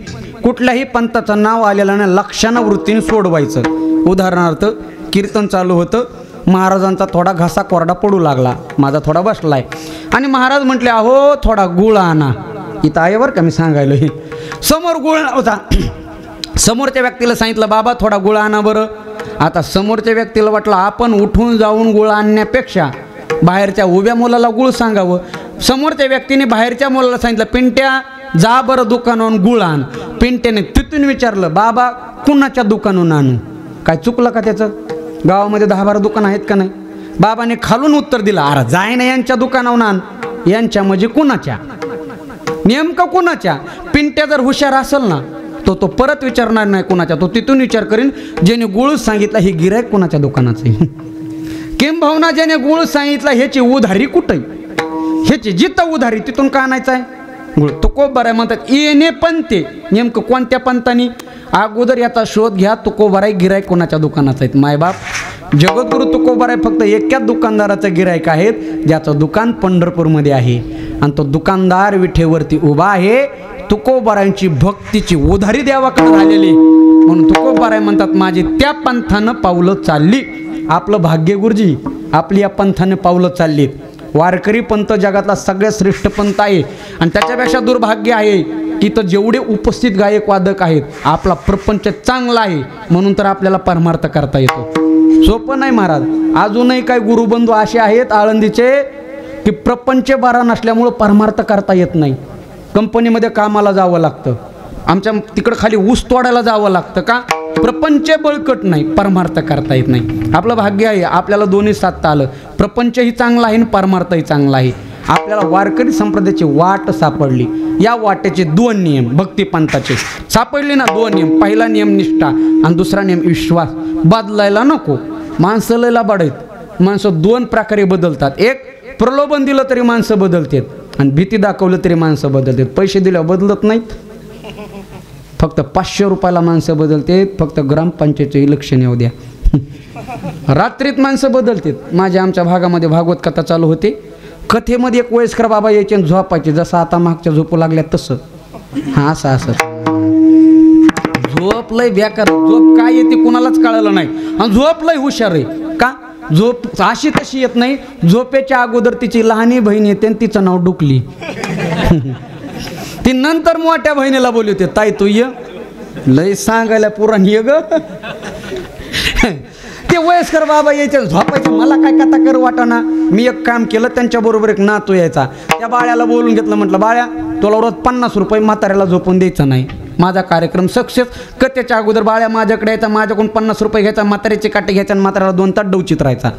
कुठल्याही पंथाचं नाव आलेलं नाही लक्षानं वृत्तीने सोडवायचं. उदाहरणार्थ कीर्तन चालू होतं, महाराजांचा थोडा घसा कोरडा पडू लागला, माझा थोडा बसलाय आणि महाराज म्हटले अहो थोडा गुळ आणा. इथं आहे बरं का मी सांगायला, हे समोर गुळ होता. समोरच्या व्यक्तीला सांगितलं बाबा थोडा गुळ आणा बरं. आता समोरच्या व्यक्तीला वाटलं आपण उठून जाऊन गुळ आणण्यापेक्षा बाहेरच्या उभ्या मुलाला गुळ सांगावं. समोरच्या व्यक्तीने बाहेरच्या मुलाला सांगितलं पिंट्या जा बरं दुकानावरून गुळ आण. पिंट्याने तिथून विचारलं बाबा कुणाच्या दुकानावरून आणू. काय चुकलं का त्याचं? गावामध्ये 10-12 दुकान आहेत का नाही? बाबाने खालून उत्तर दिलं अरे जाय ना यांच्या दुकानावरून आण. यांच्या म्हणजे कुणाच्या, नेमकं कुणाच्या? पिंट्या जर हुशार असेल ना तो परत विचारणार नाही कुणाच्या, तो तिथून विचार करीन ज्याने गुळ सांगितला हे गिऱ्हाईक कुणाच्या दुकानाचं आहे. किंबहुना ज्याने गुळ सांगितला ह्याची उधारी कुठे, ह्याची जिथं उधारी तिथून का आणायचं आहे गुळ. तो कोबर आहे म्हणतात येणे पंते, नेमकं कोणत्या पंतानी? अगोदर याचा शोध घ्या. तुकोबार आहे गिरायक कोणाच्या दुकानाचं आहेत? मायबाप जगद्गुरु तुकोबार आहे फक्त एकाच दुकानदाराचं गिरायक आहेत ज्याचं दुकान पंढरपूरमध्ये आहे आणि तो दुकानदार विठेवरती उभा आहे. तुकोबारांची भक्तीची उधारी देवाकडे झालेली म्हणून तुकोबार आहे म्हणतात माझी त्या पंथानं पावलं चालली. आपलं भाग्य गुरुजी, आपली या पंथाने पावलं चाललीत. वारकरी पंथ जगातला सगळ्यात श्रेष्ठ पंथ आहे आणि त्याच्यापेक्षा दुर्भाग्य आहे की तर जेवढे उपस्थित गायक वादक आहेत आपला प्रपंच चांगला आहे म्हणून तर आपल्याला परमार्थ करता येतो. सोपं नाही महाराज. अजूनही काही गुरुबंधू असे आहेत आळंदीचे की प्रपंच बरा नसल्यामुळं परमार्थ करता येत नाही. कंपनीमध्ये कामाला जावं लागतं, आमच्या तिकडं खाली ऊस तोडायला जावं लागतं का? प्रपंच बळकट नाही, परमार्थ करता येत नाही. आपलं भाग्य आहे आपल्याला दोन्ही साधता आलं. प्रपंचही चांगला आहे आणि परमार्थही चांगला आहे. आपल्याला वारकरी संप्रदायाची वाट सापडली. या वाटेचे 2 नियम भक्तिपंथाचे सापडले ना. 2 नियम. पहिला नियम निष्ठा आणि दुसरा नियम विश्वास. बदलायला नको. माणसं लयला बढायत. माणसं 2 प्रकारे बदलतात. एक प्रलोभन दिलं तरी माणसं बदलतात आणि भीती दाखवलं तरी माणसं बदलतात. पैसे दिल्यावर बदलत नाहीत. फक्त 500 रुपयाला माणसं बदलतात. फक्त ग्रामपंचायतचं इलेक्शन येऊ द्या रात्रीत माणसं बदलतात. माझ्या आमच्या भागामध्ये भागवत कथा चालू होते. कथेमध्ये एक वयस्कर बाबा यायचे आणि झोपायचे जसं आता मागच्या झोपू लागल्या तसं. हां असं झोप लय बेकार. झोप काय येते कुणालाच कळलं नाही आणि झोप लय हुशार आहे का? झोप अशी तशी येत नाही. झोपेच्या अगोदर तिची लहानी बहीण येते आणि तिचं नाव डुकली. ती नंतर मोठ्या बहिणीला बोलवते ताई तू ये. लय सांगायला पुराण ये ग. ते वयस्कर बाबा यायचे झोपायचे. मला काय कथा कर वाटाना. मी एक काम केलं त्यांच्याबरोबर एक नातू यायचा. त्या बाळ्याला बोलून घेतलं. म्हटलं बाळ्या तुला रोज 50 रुपये म्हाताऱ्याला झोपून द्यायचा नाही. माझा कार्यक्रम सक्सेस. कथेच्या अगोदर बाळ्या माझ्याकडे यायचा. माझ्याकडून 50 रुपये घ्यायचा. म्हाताऱ्याचे काटे घ्यायचा आणि म्हाताऱ्याला 2 तास डवचित राहायचा.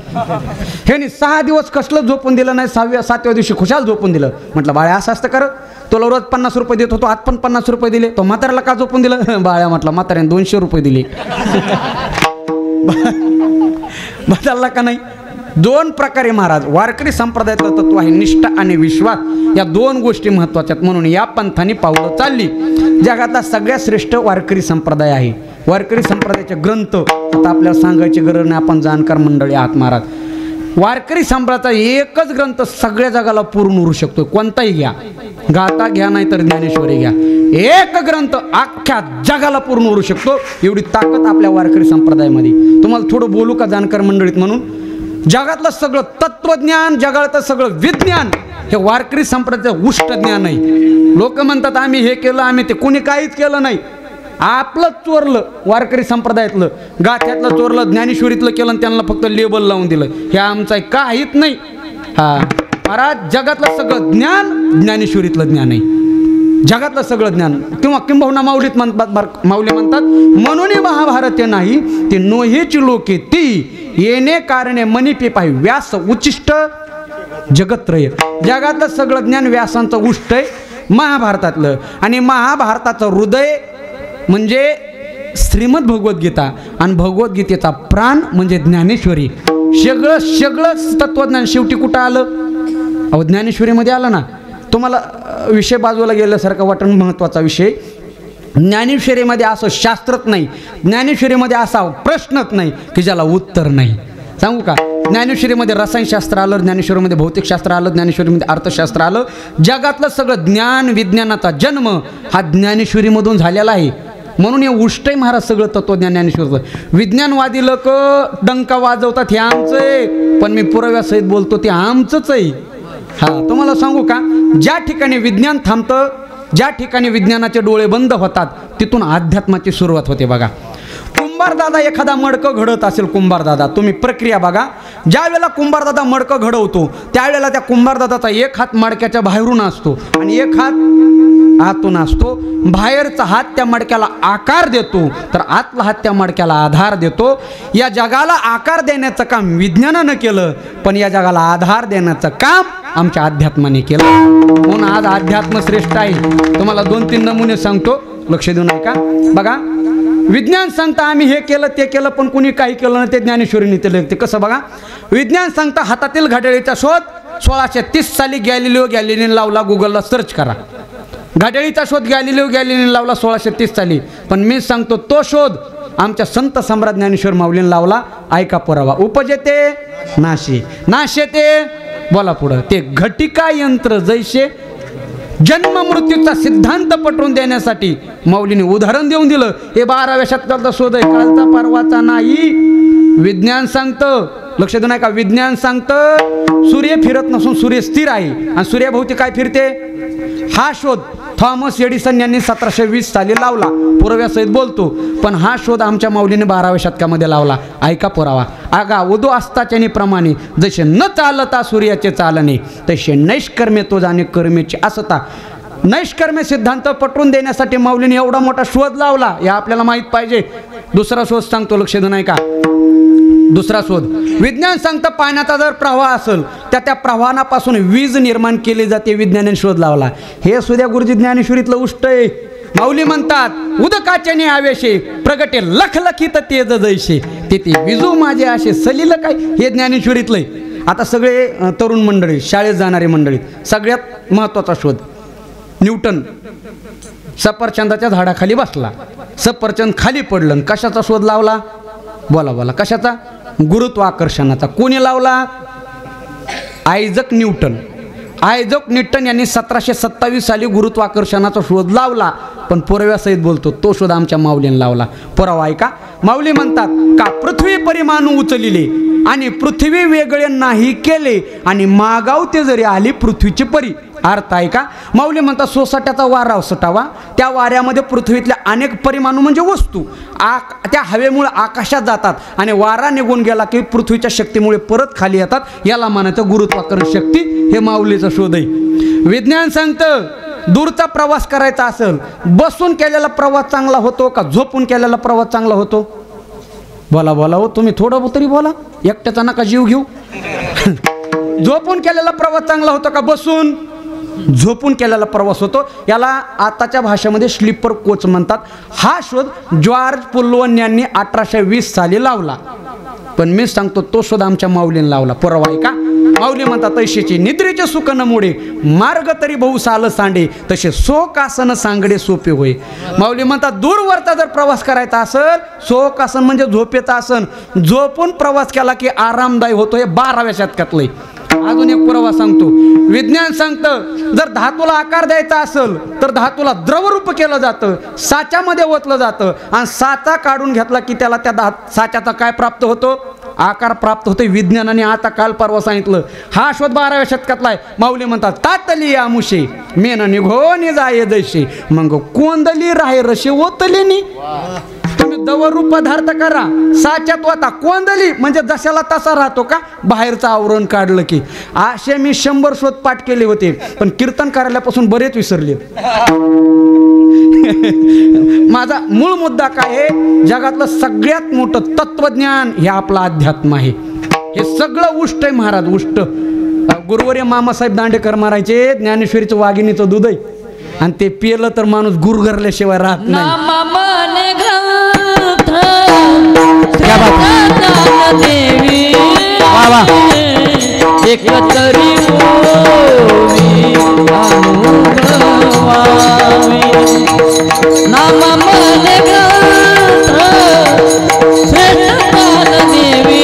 ह्यानी 6 दिवस कसलं झोपून दिलं नाही. 6व्या-7व्या दिवशी खुशाल झोपून दिलं. म्हटलं बाळ्या असं असतं कर. तुला रोज 50 रुपये देत होतो आज पण 50 रुपये दिले. तो म्हाताऱ्याला का झोपून दिलं? बाळ्या म्हटलं म्हाताऱ्याने 200 रुपये दिले. बदलला का नाही? 2 प्रकारे महाराज वारकरी संप्रदायातलं तत्व आहे निष्ठा आणि विश्वास. या 2 गोष्टी महत्त्वाच्या आहेत म्हणून या पंथाने पावलं चालली. जगातला सगळ्यात श्रेष्ठ वारकरी संप्रदाय आहे. वारकरी संप्रदायाचे ग्रंथ आता आपल्याला सांगायची गरज नाही. आपण जाणकार मंडळी आहात महाराज. वारकरी संप्रदायाचा एकच ग्रंथ सगळ्या जगाला पूर्ण उरू शकतो. कोणताही घ्या. गाथा घ्या नाही तर ज्ञानेश्वरी घ्या. एक ग्रंथ अख्ख्या जगाला पूर्ण उरू शकतो. एवढी ताकद आपल्या वारकरी संप्रदायामध्ये. तुम्हाला थोडं बोलू का जाणकार मंडळीत म्हणून. जगातलं सगळं तत्वज्ञान जगातलं सगळं विज्ञान हे वारकरी संप्रदायाचं उष्ट ज्ञान आहे. लोक म्हणतात आम्ही हे केलं आम्ही ते. कोणी काहीच केलं नाही. आपलं चोरलं वारकरी संप्रदायातलं. गाथ्यातलं चोरलं. ज्ञानेश्वरीतलं केलं आणि त्यांना फक्त लेबल लावून दिलं. हे आमचं काहीच नाही. हा महाराज जगातलं सगळं ज्ञान ज्ञानेश्वरीतलं ज्ञान आहे. जगातलं सगळं ज्ञान किंवा किंबहुना माऊलीत म्हणतात. माऊली म्हणतात म्हणून महाभारत नाही ते नोहेची लोके ती येणे कारणे मनी पाहि व्यास उच्चिष्ट जगत्रय. जगातलं सगळं ज्ञान व्यासांचं उष्ट आहे महाभारतातलं. आणि महाभारताचं हृदय म्हणजे श्रीमद भगवद्गीता आणि भगवद्गीतेचा प्राण म्हणजे ज्ञानेश्वरी. सगळं तत्वज्ञान शेवटी कुठं आलं? अहो ज्ञानेश्वरीमध्ये आलं ना. तुम्हाला विषय बाजूला गेल्यासारखं वाटण महत्त्वाचा विषय. ज्ञानेश्वरीमध्ये असं शास्त्रच नाही. ज्ञानेश्वरीमध्ये असा प्रश्नच नाही की ज्याला उत्तर नाही. सांगू का? ज्ञानेश्वरीमध्ये रसायनशास्त्र आलं, ज्ञानेश्वरीमध्ये भौतिकशास्त्र आलं, ज्ञानेश्वरीमध्ये अर्थशास्त्र आलं. जगातलं सगळं ज्ञान विज्ञानाचा जन्म हा ज्ञानेश्वरीमधून झालेला आहे. म्हणून हे उष्टय महाराज सगळं तत्वज्ञान ज्ञानेश्वरचं. विज्ञानवादी लोक डंका वाजवतात हे आमचं आहे, पण मी पुराव्यासहित बोलतो ते आमचंच आहे. हां, तुम्हाला सांगू का, ज्या ठिकाणी विज्ञान थांबतं, ज्या ठिकाणी विज्ञानाचे डोळे बंद होतात, तिथून अध्यात्माची सुरुवात होते. बघा, कुंभारदादा एखादा मडकं घडत असेल, कुंभारदादा तुम्ही प्रक्रिया बघा. ज्या वेळेला कुंभारदादा मडकं घडवतो त्यावेळेला त्या कुंभारदादाचा एक हात मडक्याच्या बाहेरून असतो आणि एक हात आतून असतो. बाहेरचा हात त्या मडक्याला आकार देतो, तर आतला हात त्या मडक्याला आधार देतो. या जगाला आकार देण्याचं काम विज्ञानानं केलं, पण या जगाला आधार देण्याचं काम आमच्या अध्यात्माने केलं. म्हणून आज अध्यात्म श्रेष्ठ आहे. तुम्हाला 2-3 नमुने सांगतो, लक्ष देऊ नका. बघा, विज्ञान सांगता आम्ही हे केलं ते केलं, पण कुणी काही केलं नाही, ते ज्ञानेश्वरीने केलं. ते कसं बघा, विज्ञान सांगता हातातील घड्याळीचा शोध 1630 साली गॅलिलिओने लावला. गुगलला सर्च करा, घड्याळीचा शोध गॅलिलिओने लावला 1630 साली. पण मी सांगतो तो शोध आमच्या संत सम्राट ज्ञानेश्वर माऊलीने लावला. ऐका पुरावा, उपजेते नाशे, नाशेते बोला पुढं, ते घटिका यंत्र जैसे. जन्म मृत्यूचा सिद्धांत पटवून देण्यासाठी माऊलीने उदाहरण देऊन दिलं. हे 12व्या शतकाचा शोध आहे, कालचा परवाचा नाही. विज्ञान सांगतं, लक्ष देऊ नका, विज्ञान सांगतं सूर्य फिरत नसून सूर्य स्थिर आहे आणि सूर्याभोवती काय फिरते. हा शोध थॉमस एडिसन यांनी 1720 साली लावला. पुराव्यासहित बोलतो, पण हा शोध आमच्या माऊलीने 12व्या शतकामध्ये लावला. ऐका पुरावा, आगा उदो असताच्याने प्रमाणे जसे न चालता सूर्याचे चालणे, तसे नैष्कर्म्य तो जाणे कर्मेचे असता. नैष्कर्म्य सिद्धांत पटवून देण्यासाठी माऊलीने एवढा मोठा शोध लावला, हे आपल्याला माहीत पाहिजे. दुसरा शोध सांगतो, लक्ष देऊ नका. दुसरा शोध, विज्ञान सांगतं पाण्याचा जर प्रवाह असेल तर त्या प्रवाहापासून वीज निर्माण केली जाते. विज्ञानाने शोध लावला. हे सुद्या गुरुजी ज्ञानेश्वरीतलं उष्ट आहे. माऊली म्हणतात उदकाचे आवेशे प्रगटे लखलखित तेज जैसे, तेथे विजू माझे असे सलील काय. हे ज्ञानेश्वरीतलंय. आता सगळे तरुण मंडळी, शाळेत जाणारे मंडळी, सगळ्यात महत्त्वाचा शोध, न्यूटन सफरचंदाच्या झाडाखाली बसला, सफरचंद खाली पडलं. कशाचा शोध लावला. बोला बोला, कशाचा. गुरुत्वाकर्षणाचा. कोणी लावला. आयझक न्यूटन. आयझक न्यूटन यांनी 1727 साली गुरुत्वाकर्षणाचा शोध लावला. पण पुराव्यासहित बोलतो तो शोध आमच्या माऊलीने लावला. पुरावा ऐका, माऊली म्हणतात का पृथ्वी परिमाणू उचलिले आणि पृथ्वी वेगळे नाही केले आणि मागावते जरी आली पृथ्वीची परी. अर्थ आहे का, माऊली म्हणतात सोसाट्याचा वारा सुटावा, त्या वाऱ्यामध्ये पृथ्वीतल्या अनेक परिमाणू म्हणजे वस्तू त्या हवेमुळे आकाशात जातात आणि वारा निघून गेला की पृथ्वीच्या शक्तीमुळे परत खाली येतात. याला म्हणायचं गुरुत्वाकर्षण शक्ती. हे माऊलीचा शोध आहे. विज्ञान सांगतं दूरचा प्रवास करायचा असेल, बसून केलेला प्रवास चांगला होतो का झोपून केलेला प्रवास चांगला होतो. बोला बोला हो, तुम्ही थोडं तरी बोला, एकट्याचा नका जीव घेऊ. झोपून केलेला प्रवास चांगला होतो का बसून. झोपून केलेला प्रवास होतो. याला आताच्या भाषेमध्ये स्लीपर कोच म्हणतात. हा शोध जॉर्ज पुलवन यांनी 1820 साली लावला. पण मी सांगतो तो शोध आमच्या माऊलीने लावला. पुरावा आहे का, माऊली म्हणतात तैशीची निद्रेचे सुख न मोडे मार्ग तरी बहु साल सांडे, तसे शोकासन सांगडे सोपे होय. माऊली म्हणतात दूरवरचा जर प्रवास करायचा असेल, शोकासन म्हणजे झोपेचा आसन, झोपून प्रवास केला की आरामदायी होतो. हे 12व्या शतकातलं. अजून एक पुरावा सांगतो. विज्ञान सांगतं जर धातूला आकार द्यायचा असेल तर धातूला द्रवरूप केलं जातं, साच्यामध्ये ओतलं जातं आणि साचा काढून घेतला की त्याला त्या साच्याचा काय प्राप्त होतो. आकार प्राप्त होतो. विज्ञानाने आता काल परवा सांगितलं. हा शोध 12व्या शतकातला आहे. माऊली म्हणतात तातली आमुषे मेन निघोनी जाये जैसे, मग कोंदली राहे रशे ओतलेनी. तुम्ही दवरूप पदार्थ करा, साच्यात होता कोंदली म्हणजे जशाला तसा राहतो का, बाहेरचं आवरण काढलं की. असे मी 100 शोध पाठ केले होते, पण कीर्तन करायल्यापासून बरेच विसरले. माझा मूळ मुद्दा काय आहे, जगातलं सगळ्यात मोठं तत्वज्ञान हे आपलं अध्यात्म आहे. हे सगळं उष्ट आहे महाराज, उष्ट. गुरुवर्य मामासाहेब दांडेकर मारायचे ज्ञानेश्वरीचं वाघिणीचं दूध आहे आणि ते पिलं तर माणूस गुरगरल्याशिवाय राहत नाही. देवी वा वा. एकतरी नाम मन ग्रंथ श्रेष्ठ देवी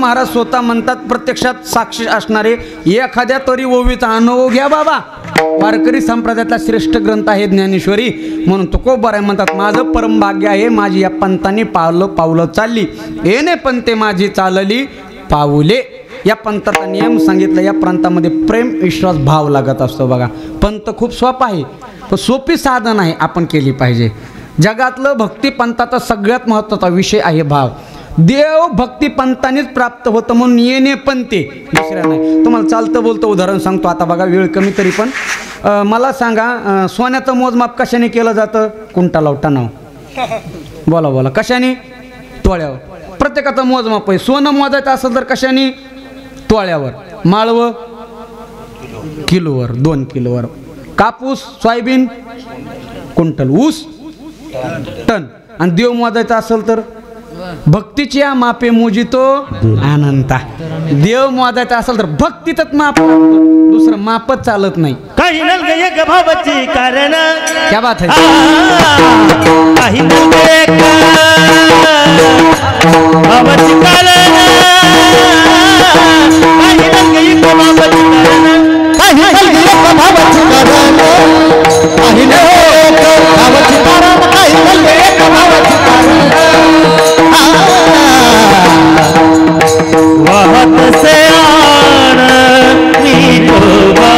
महाराज स्वतः म्हणतात, प्रत्यक्षात साक्षी असणारे एखाद्या तरी ओवीचा अनुभव घ्या बाबा. वारकरी संप्रदायातला श्रेष्ठ ग्रंथ आहे ज्ञानेश्वरी. म्हणून तुकोबाराय म्हणतात, माझं परम भाग्य आहे, माझी या पंथाने पावलं चालली, येणे पंथे माझी चालली पाऊले. या पंथाचा नियम सांगितला. या प्रांतामध्ये प्रेम विश्वास भाव लागत असतो बघा. पंथ खूप सोपा आहे, पण सोपी साधन आहे, आपण केली पाहिजे. जगातलं भक्ती पंथाचा सगळ्यात महत्त्वाचा विषय आहे भाव. देव भक्ती पंथानेच प्राप्त होतं, म्हणून येणे पंथे, दुसऱ्या नाही. तुम्हाला चालतं बोलतं उदाहरण सांगतो आता बघा, वेळ कमी तरी पण. मला सांगा, सोन्याचं मोजमाप कशाने केलं जातं? कुंटाला टनाव. बोला बोला, कशाने? तोळ्यावर. प्रत्येकाचं मोजमाप आहे. सोनं मोजायचं असेल तर कशाने? तोळ्यावर. माळवं किलोवर, 2 किलोवर. कापूस सोयाबीन क्विंटल. ऊस टन. आणि देव मोजायचा असेल तर भक्तीची या मापे मोजितो अनंता. देव मोजायचा असेल तर भक्तीतच माप, दुसरं मापच चालत नाही. काही नलगे एक भावाची कारण, क्या बात है. काही नलगे एक भावाची कारण, काही नलगे एक भावाची कारण, काही नलगे एक भावाची कारण, काही नलगे एक भावाची कारण, काही नलगे एक भावाची कारण. वाहत से आण विठोबाची,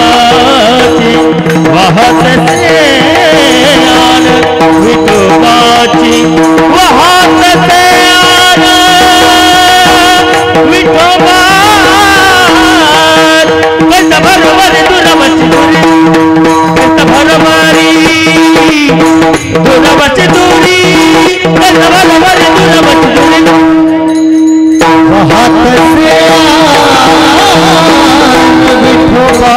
वाहत से आण विठोबाची, वाहत से आण विठोबाची. कंठ भरभरी दुरावची दुरी, कंठ भरभरी दुरावची दुरी, कंठ भरभरी दुरावची दुरी. वाहत से विठोबा,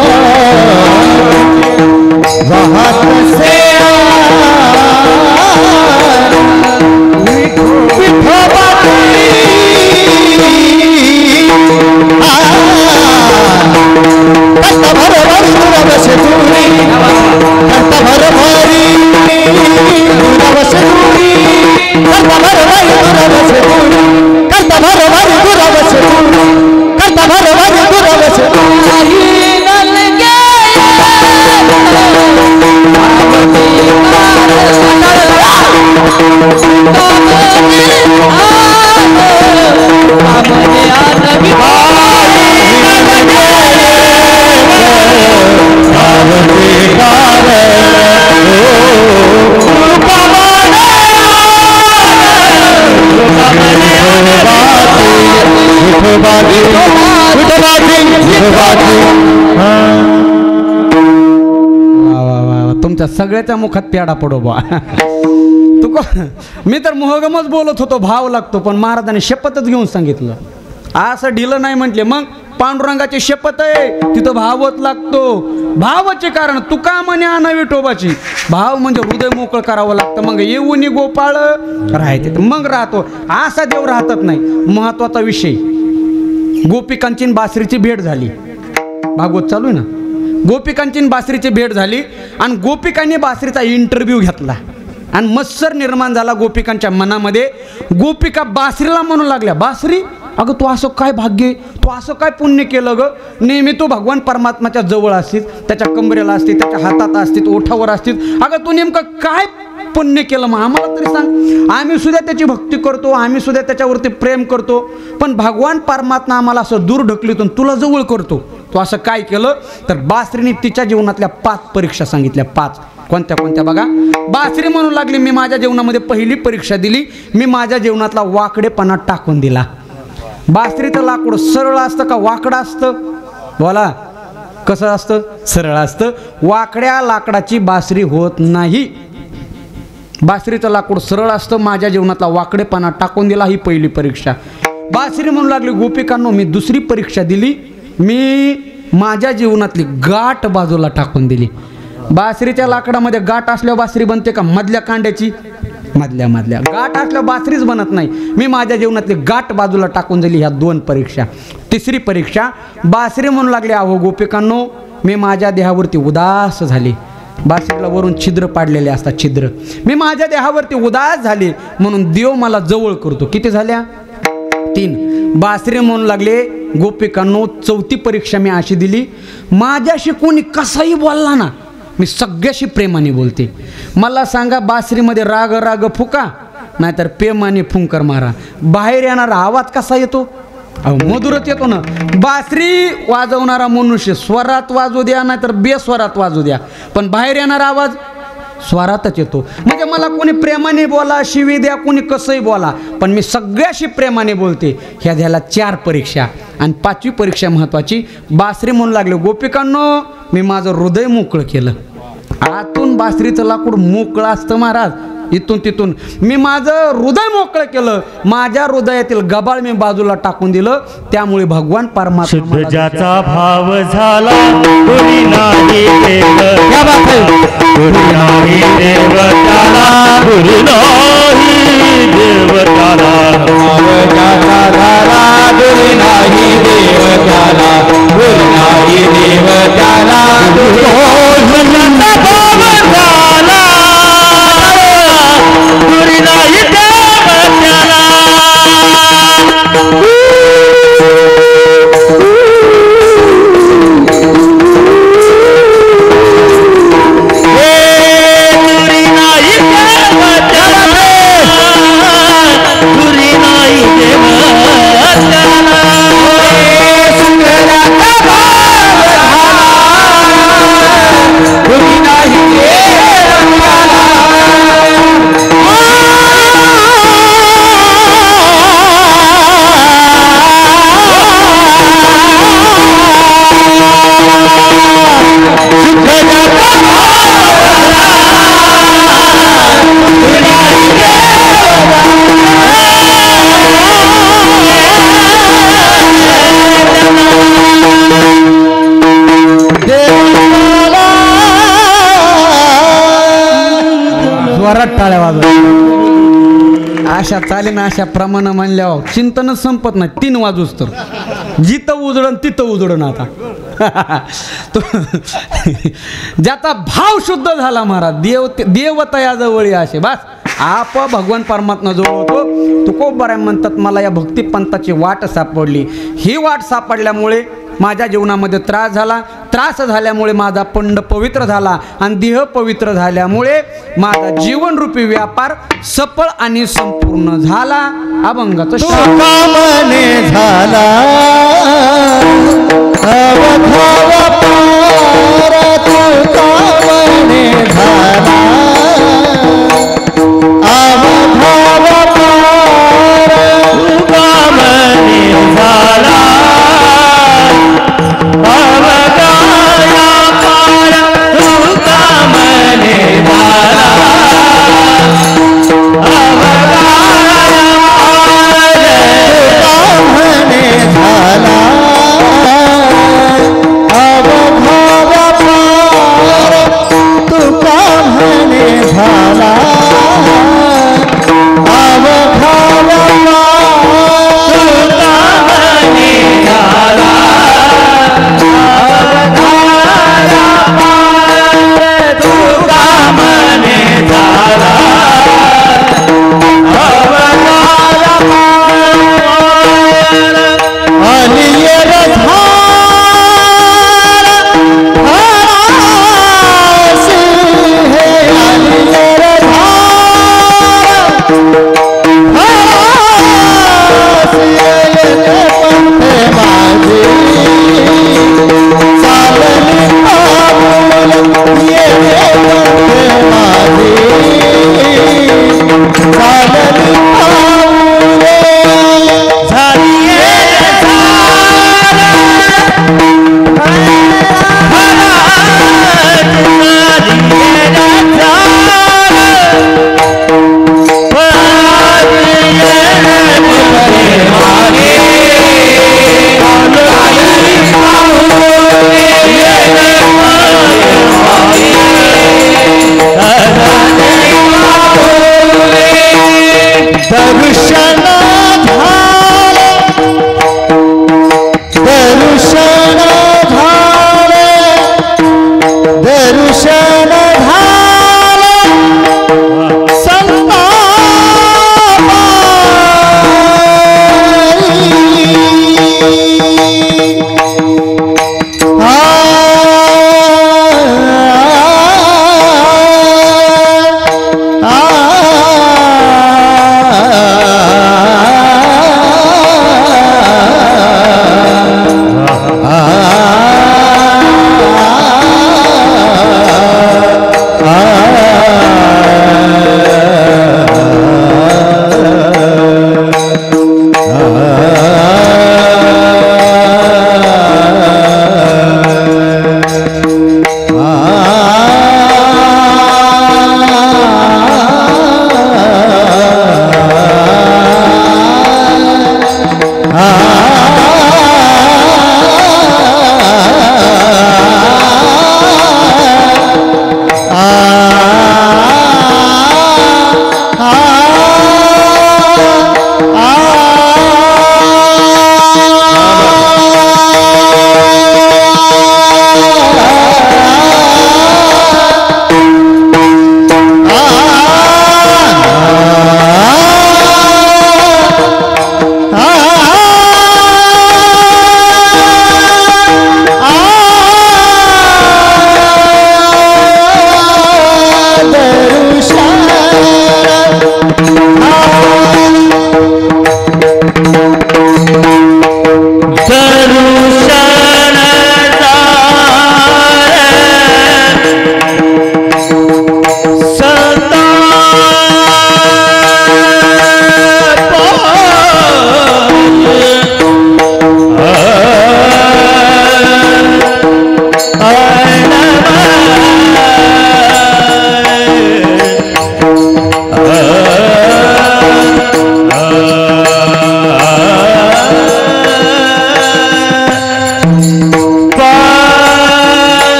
वाहत से विठोबा, कंठ भरभरी दुरावशी दुरी, कंठ भरभरी दुरावशी दुरी, कंठ भरभरी दुरावशी दुरी, कंठ भरभरी दुरावशी दुरी, कंठ भरभरी दुरावशी दुरी. तुमच्या सगळ्याच्या मुखात प्याडा पडो बा. मी तर मोहगमच बोलत होतो, भाव लागतो, पण महाराजांनी शपथच घेऊन सांगितलं. असं ढिलं नाही म्हटले. मग पांडुरंगाची शपथ आहे, तिथं भावच लागतो. भावाचे कारण तुका म्हणे आणा विठोबाची. भाव म्हणजे हृदय मोकळं करावं लागतं. मग येऊन गोपाळ राहायचे, मग राहतो. असा देव राहतच नाही. महत्वाचा विषय, गोपिकांची बासरीची भेट झाली. भागवत चालू आहे ना. गोपिकांची बासरीची भेट झाली आणि गोपिकांनी बासरीचा इंटरव्ह्यू घेतला आणि मत्सर निर्माण झाला गोपिकांच्या मनामध्ये. गोपिका बासरीला म्हणू लागल्या, बासरी अगं तू असं काय भाग्य, तू असं काय पुण्य केलं ग. नेहमी तू भगवान परमात्माच्या जवळ असतीस, त्याच्या कमरेला असते, त्याच्या हातात असतीस, ओठावर असतीस. अगं तू नेमकं काय पुण्य केलं मग आम्हाला तरी सांग. आम्ही सुद्धा त्याची भक्ती करतो, आम्ही सुद्धा त्याच्यावरती प्रेम करतो, पण भगवान परमात्मा आम्हाला असं दूर ढकलीतून तुला जवळ करतो. तू असं काय केलं. तर बासरीने तिच्या जीवनातल्या 5 परीक्षा सांगितल्या. 5 कोणत्या कोणत्या बघा. बासरी म्हणू लागली, मी माझ्या जीवनामध्ये पहिली परीक्षा दिली, मी माझ्या जीवनातला वाकडेपणा टाकून दिला. बासरीचं लाकूड सरळ असतं का वाकडं असतं? बोला, कसं असतं? सरळ असतं. वाकड्या लाकडाची बासरी होत नाही. बासरीचं लाकूड सरळ असतं. माझ्या जीवनातला वाकडेपणा टाकून दिला, ही पहिली परीक्षा. बासरी म्हणू लागली, गोपिकांनो मी दुसरी परीक्षा दिली, मी माझ्या जीवनातली गाठ बाजूला टाकून दिली. बासरीच्या लाकडामध्ये गाठ असल्यावर बासरी बनते का? मधल्या कांड्याची, मधल्या गाठ असल्यावर बासरीच बनत नाही. मी माझ्या जीवनातली गाठ बाजूला टाकून दिली. ह्या 2 परीक्षा. तिसरी परीक्षा, बासरी म्हणू लागली, अहो गोपिकांनो मी माझ्या देहावरती उदास झाली. बासरीला वरून छिद्र पाडलेले असतात, छिद्र. मी माझ्या देहावरती उदास झाले म्हणून देव मला जवळ करतो. किती झाल्या? 3 बासरी म्हणू लागले, गोपिकांनो चौथी परीक्षा मी अशी दिली, माझ्याशी कोणी कसाही बोलला ना मी सगळ्याशी प्रेमाने बोलते. मला सांगा बासरीमध्ये राग राग फुका नाहीतर प्रेमाने फुंकर मारा, बाहेर येणारा आवाज कसा येतो? अहो मधुरच येतो ना. बासरी वाजवणारा मनुष्य स्वरात वाजू द्या नाहीतर बेस्वरात वाजू द्या, पण बाहेर येणारा आवाज स्वरातच येतो. म्हणजे मला कोणी प्रेमाने बोला, शिवी द्या, कोणी कसंही बोला, पण मी सगळ्याशी प्रेमाने बोलते. ह्या झाल्या 4 परीक्षा आणि 5वी परीक्षा महत्त्वाची. बासरी म्हणू लागले, गोपिकांनो मी माझं हृदय मोकळं केलं. आतून बासरीचं लाकूड मोकळं असतं महाराज, इथून तिथून मी माझं हृदय मोकळं केलं. माझ्या हृदयातील गबाळ मी बाजूला टाकून दिलं. त्यामुळे भगवान परमात्मा ज्याचा भाव झाला कोणी नाही देव, कोणी नाही देव त्याला, कोणी नाही देव त्याला. भाव ज्याचा झाला कोणी नाही देव त्याला, कोणी नाही देव त्याला. टाळ्या वाजव. अशा चालीनं अशा प्रमाणे म्हणल्यावर चिंतनच संपत नाही. 3 वाजूच तर जिथं उजळण तिथं उजळण. आता ज्याचा भाव शुद्ध झाला महाराज, देवता या जवळ असे बस आप भगवान परमात्मा जवळ होतो. तुकोबाराय म्हणतात, मला या भक्तिपंथाची वाट सापडली. ही वाट सापडल्यामुळे माझ्या जीवनामध्ये त्रास झाला. त्रास झाल्यामुळे माझा पंड पवित्र झाला आणि देह पवित्र झाल्यामुळे माझा जीवनरूपी व्यापार सफळ आणि संपूर्ण झाला. अभंगाचं कामने झाला अवधाव पार, तू कामने झाला अवधाव पार, तू कामने झाला अवधाया पार, तू कामने झाला अवधाया पार, तू कामने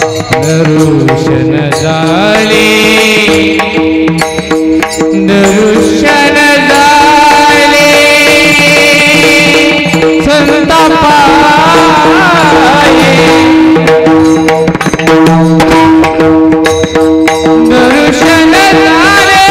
दर्शन झाले दर्शन झाले संतापाये दर्शन झाले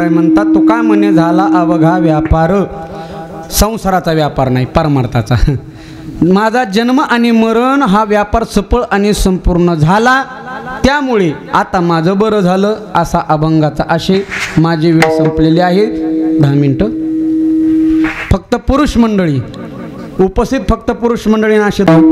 म्हणतात तुका म्हणे झाला अवघा व्यापार संसाराचा व्यापार नाही परमार्थाचा माझा जन्म आणि मरण हा व्यापार सफळ आणि संपूर्ण झाला त्यामुळे आता माझं बरं झालं असा अभंगाचा आशय माझी वेळ संपलेली आहे 10 मिनिटं फक्त पुरुष मंडळी उपस्थित फक्त पुरुष मंडळी नाशे फक्त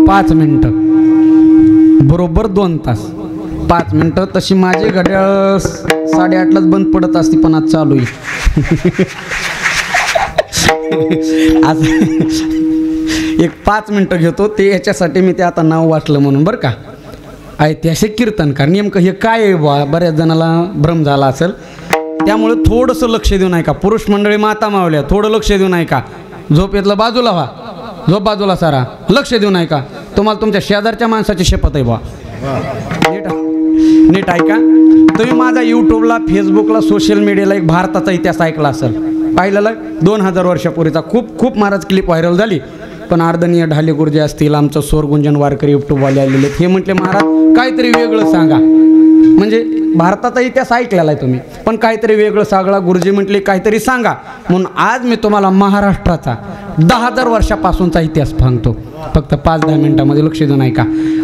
5 मिनिटं बरोबर 2 तास 5 मिनटं तशी माझी घड्याळ 8:30लाच बंद पडत असते पण आज चालू आहे. आज एक 5 मिनटं घेतो ते याच्यासाठी मी ते आता नाव वाचलं म्हणून बरं का. ऐतिहासिक कीर्तनकार नेमकं हे काय आहे बा, बऱ्याच जणाला भ्रम झाला असेल, त्यामुळे थोडंसं लक्ष देऊ नये का. पुरुष मंडळी माता मावल्या थोडं लक्ष देऊ नये का. झोप येतलं बाजूला व्हा, झोप बाजूला सारा, लक्ष देऊ नये का. तुम्हाला तुमच्या शेजारच्या माणसाची शपथ आहे बा. नीट ऐका. तुम्ही माझा यूट्यूबला फेसबुकला सोशल मीडियाला एक भारताचा इतिहास ऐकला असेल, पाहिलेला 2000 वर्षापूर्वीचा खूप महाराज क्लिप व्हायरल झाली. पण आदरणीय ढाले गुरुजी असतील, आमचं स्वरगुंजन वारकरी यूट्यूबवाले आलेले, हे म्हटले महाराज काहीतरी वेगळं सांगा. म्हणजे भारताचा इतिहास ऐकलेला आहे तुम्ही, पण काहीतरी वेगळं सांगा. गुरुजी म्हटले काहीतरी सांगा, म्हणून आज मी तुम्हाला महाराष्ट्राचा 10,000 वर्षापासूनचा इतिहास सांगतो. फक्त 5-10 मिनिटामध्ये लक्ष देऊ नये का.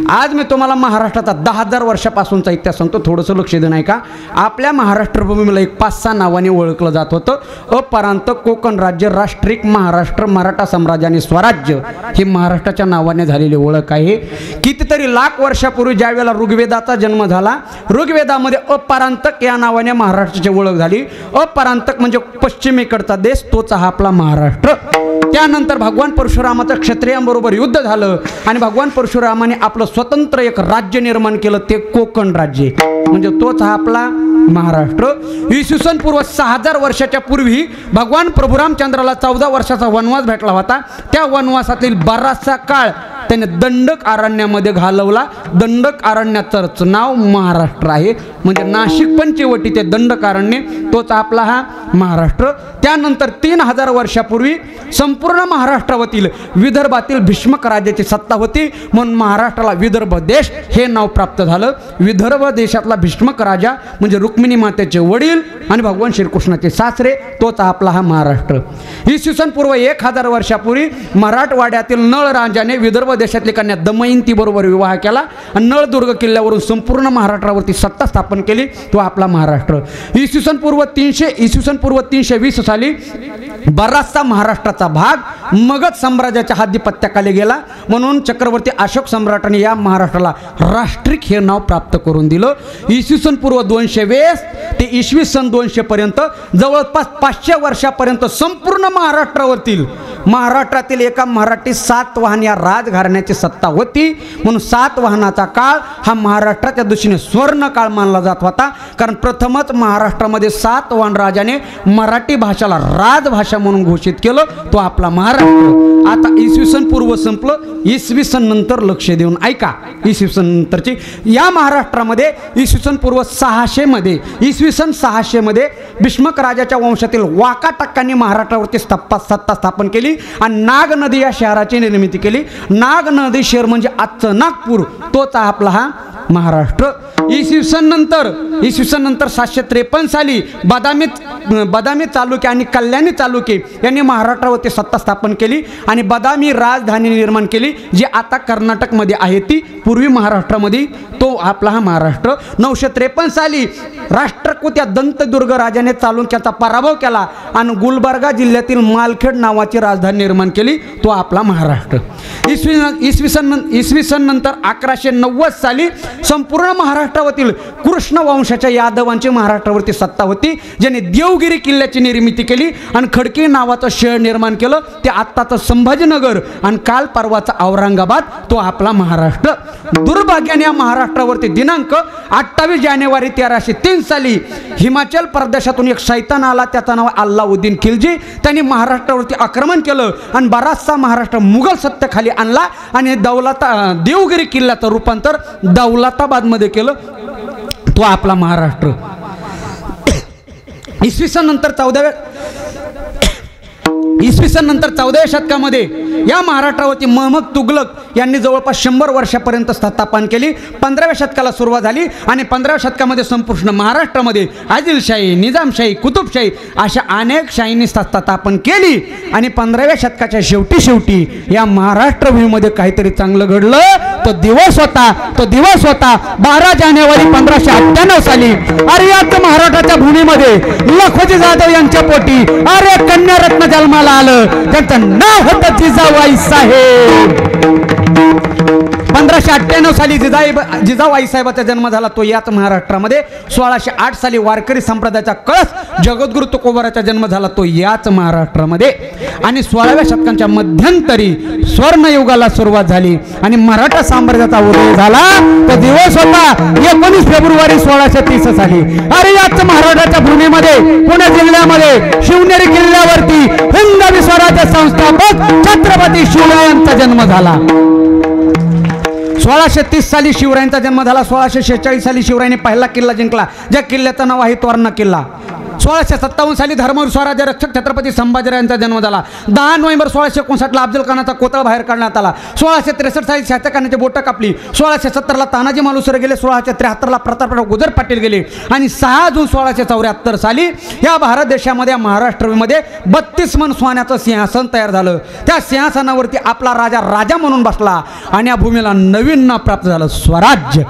आज मी तुम्हाला महाराष्ट्राचा 10,000 वर्षापासूनचा इतिहास सांगतो, थोडंसं लक्ष देऊ नये का. आपल्या महाराष्ट्र भूमीला एक 5-6 नावाने ओळखलं जात होतं. अपरांत, कोकण राज्य, राष्ट्रिक महाराष्ट्र, मराठा साम्राज्य आणि स्वराज्य ही महाराष्ट्राच्या नावाने झालेली ओळख आहे. कितीतरी लाख वर्षापूर्वी ज्या वेळेला ऋग्वेदाचा जन्म झाला, ऋग्वेदामध्ये अपरांतक या नावाने महाराष्ट्राची ओळख झाली. अपरांतक म्हणजे पश्चिमेकडचा देश, तोच हा आपला महाराष्ट्र. त्यानंतर भगवान परशुरामाचं क्षत्रियांबरोबर युद्ध झालं आणि भगवान परशुरामाने आपलं स्वतंत्र एक राज्य निर्माण केलं, ते कोकण राज्य, म्हणजे तोच हा आपला महाराष्ट्र. इसवी सन पूर्व 6000 वर्षाच्या पूर्वी भगवान प्रभू रामचंद्राला 14 वर्षाचा वनवास भेटला होता. त्या वनवासातील बराचसा काळ त्याने दंडक अरण्यामध्ये घालवला. दंडक अरण्याचं नाव महाराष्ट्र आहे, म्हणजे नाशिक पंचवटी ते दंडक अरण्य, तोच आपला हा महाराष्ट्र. त्यानंतर 3000 वर्षापूर्वी संपूर्ण महाराष्ट्रावरील विदर्भातील भीष्मक राजाची सत्ता होती, म्हणून महाराष्ट्राला विदर्भ देश हे नाव प्राप्त झालं. विदर्भ देशातला भीष्मक राजा म्हणजे रुक्मिणी मातेचे वडील आणि भगवान श्रीकृष्णाचे सासरे, तोच आपला हा महाराष्ट्र. इसवी सन पूर्व 1000 वर्षापूर्वी मराठवाड्यातील नळ राजाने विदर्भ देशातली कन्या दमयंती बरोबर विवाह केला आणि नळदुर्ग किल्ल्यावरून संपूर्ण महाराष्ट्रावरती सत्ता स्थापन केली, तो आपला महाराष्ट्र. इसवी सन पूर्व 320 साली बराचसा महाराष्ट्राचा भाग मगध साम्राज्याच्या हाद्दीपत्त्याखाली गेला, म्हणून चक्रवर्ती अशोक सम्राटाने या महाराष्ट्राला राष्ट्रिक हे नाव प्राप्त करून दिलं. इसवी सन पूर्व 220 ते इसवी सन 200 पर्यंत जवळपास 500 वर्षापर्यंत संपूर्ण महाराष्ट्रातील एका मराठी सातवाहन या राजघराण्याची सत्ता होती, म्हणून सातवाहनाचा काळ हा महाराष्ट्राच्या दृष्टीने स्वर्ण काळ मानला जात होता. कारण प्रथमच महाराष्ट्रामध्ये सातवाहन राजाने मराठी भाषेला राजभाषा म्हणून घोषित केलं, तो आपला महाराष्ट्र. आता इसवी सन पूर्व संपलं, इसवी सन नंतर लक्ष देऊन ऐका. इसवी सन नंतरची या महाराष्ट्रामध्ये इसवी सन पूर्व 600 मध्ये भीष्मक राजाच्या वंशातील वाकाटक्कांनी महाराष्ट्रावरती सत्ता स्थापन केली आणि नाग नदी या शहराची निर्मिती केली. नाग नदी शहर म्हणजे आजचं नागपूर, तोच आपला हा महाराष्ट्र. इसवी सन नंतर 753 साली बदामी चालुक्य आणि कल्याणी चालुक्य यांनी महाराष्ट्रावरती सत्ता स्थापन केली आणि बदामी राजधानी निर्माण केली, जी आता कर्नाटकमध्ये आहे, ती पूर्वी महाराष्ट्रामध्ये, तो आपला हा महाराष्ट्र. 953 साली राष्ट्रकूट या दंतदुर्ग राजाने चालुक्याचा पराभव केला आणि गुलबर्गा जिल्ह्यातील मालखेड नावाची राजधानी निर्माण केली, तो आपला महाराष्ट्र. इसवी सन नंतर 1190 साली संपूर्ण महाराष्ट्रावरील कृष्ण वंशाच्या यादवांची महाराष्ट्रावरती सत्ता होती, ज्याने देवगिरी किल्ल्याची निर्मिती केली आणि खडकी नावाचं शहर निर्माण केलं, ते आत्ताचं संभाजीनगर आणि काल परवाचा औरंगाबाद, तो आपला महाराष्ट्र. दुर्भाग्याने या महाराष्ट्रावरती दिनांक 28 जानेवारी 1303 साली हिमाचल प्रदेशातून एक शैतान आला, त्याचं नाव अल्लाउद्दीन खिलजी. त्यांनी महाराष्ट्रावरती आक्रमण केलं आणि बराचसा महाराष्ट्र मुघल सत्तेखाली आणला आणि देवगिरी किल्ल्याचं रूपांतर दौलताबादमध्ये केलं, तो आपला महाराष्ट्र. इसवी सन नंतर 14व्या शतकामध्ये या महाराष्ट्रावरती महमद तुगलक यांनी जवळपास 100 वर्षापर्यंत स्थापन केली. 15व्या शतकाला सुरुवात झाली आणि 15व्या शतकामध्ये संपूर्ण महाराष्ट्रामध्ये आदिलशाही, निजामशाही, कुतुबशाही अशा अनेक शाहींनी सत्ता स्थापन केली आणि 15व्या शतकाच्या शेवटी या महाराष्ट्रभूमीमध्ये काहीतरी चांगलं घडलं. तो दिवस होता 12 जानेवारी 1598 साली. अरे याच महाराष्ट्राच्या भूमीमध्ये लखोजी जाधव यांच्या पोटी अरे कन्यारत्न जन्माला आलं, त्यांचं नाव होतं जिजाबाई साहेब. 1598 साली जिजाऊ आईसाहेबाचा जन्म झाला तो याच महाराष्ट्रामध्ये. 1608 साली वारकरी संप्रदायाचा कळस जगद्गुरु तुकोबाराचा जन्म झाला तो याच महाराष्ट्रामध्ये. आणि 16व्या शतकांच्या मध्यंतरी स्वर्णयुगाला सुरुवात झाली आणि मराठा साम्राज्याचा उदय झाला. तो दिवस होता 19 फेब्रुवारी 1630 साली. अरे याच महाराष्ट्राच्या भूमीमध्ये पुणे जिल्ह्यामध्ये शिवनेरी किल्ल्यावरती हिंदवी स्वराज्य संस्थापक छत्रपती शिवरायांचा जन्म झाला. 1630 साली शिवरायांचा जन्म झाला. 1646 साली शिवरायांनी पहिला किल्ला जिंकला ज्या किल्ल्याचं नाव आहे तोरणा किल्ला. 1657 साली धर्मवीर स्वराज्य रक्षक छत्रपती संभाजीरायांचा जन्म झाला. 10 नोव्हेंबर 1659 ला अफजल खानाचा कोतळ बाहेर काढण्यात आला. 1663 साली शाहजहानाची बोटं कापली. 1670 ला तानाजी मालुसरे गेले. 1673 ला प्रतापराव गुजर पाटील गेले आणि 6 जून 1674 साली या भारत देशामध्ये महाराष्ट्रामध्ये 32 मन सोन्याचं सिंहासन तयार झालं. त्या सिंहासनावरती आपला राजा म्हणून बसला आणि या भूमीला नवीन नाव प्राप्त झालं स्वराज्य.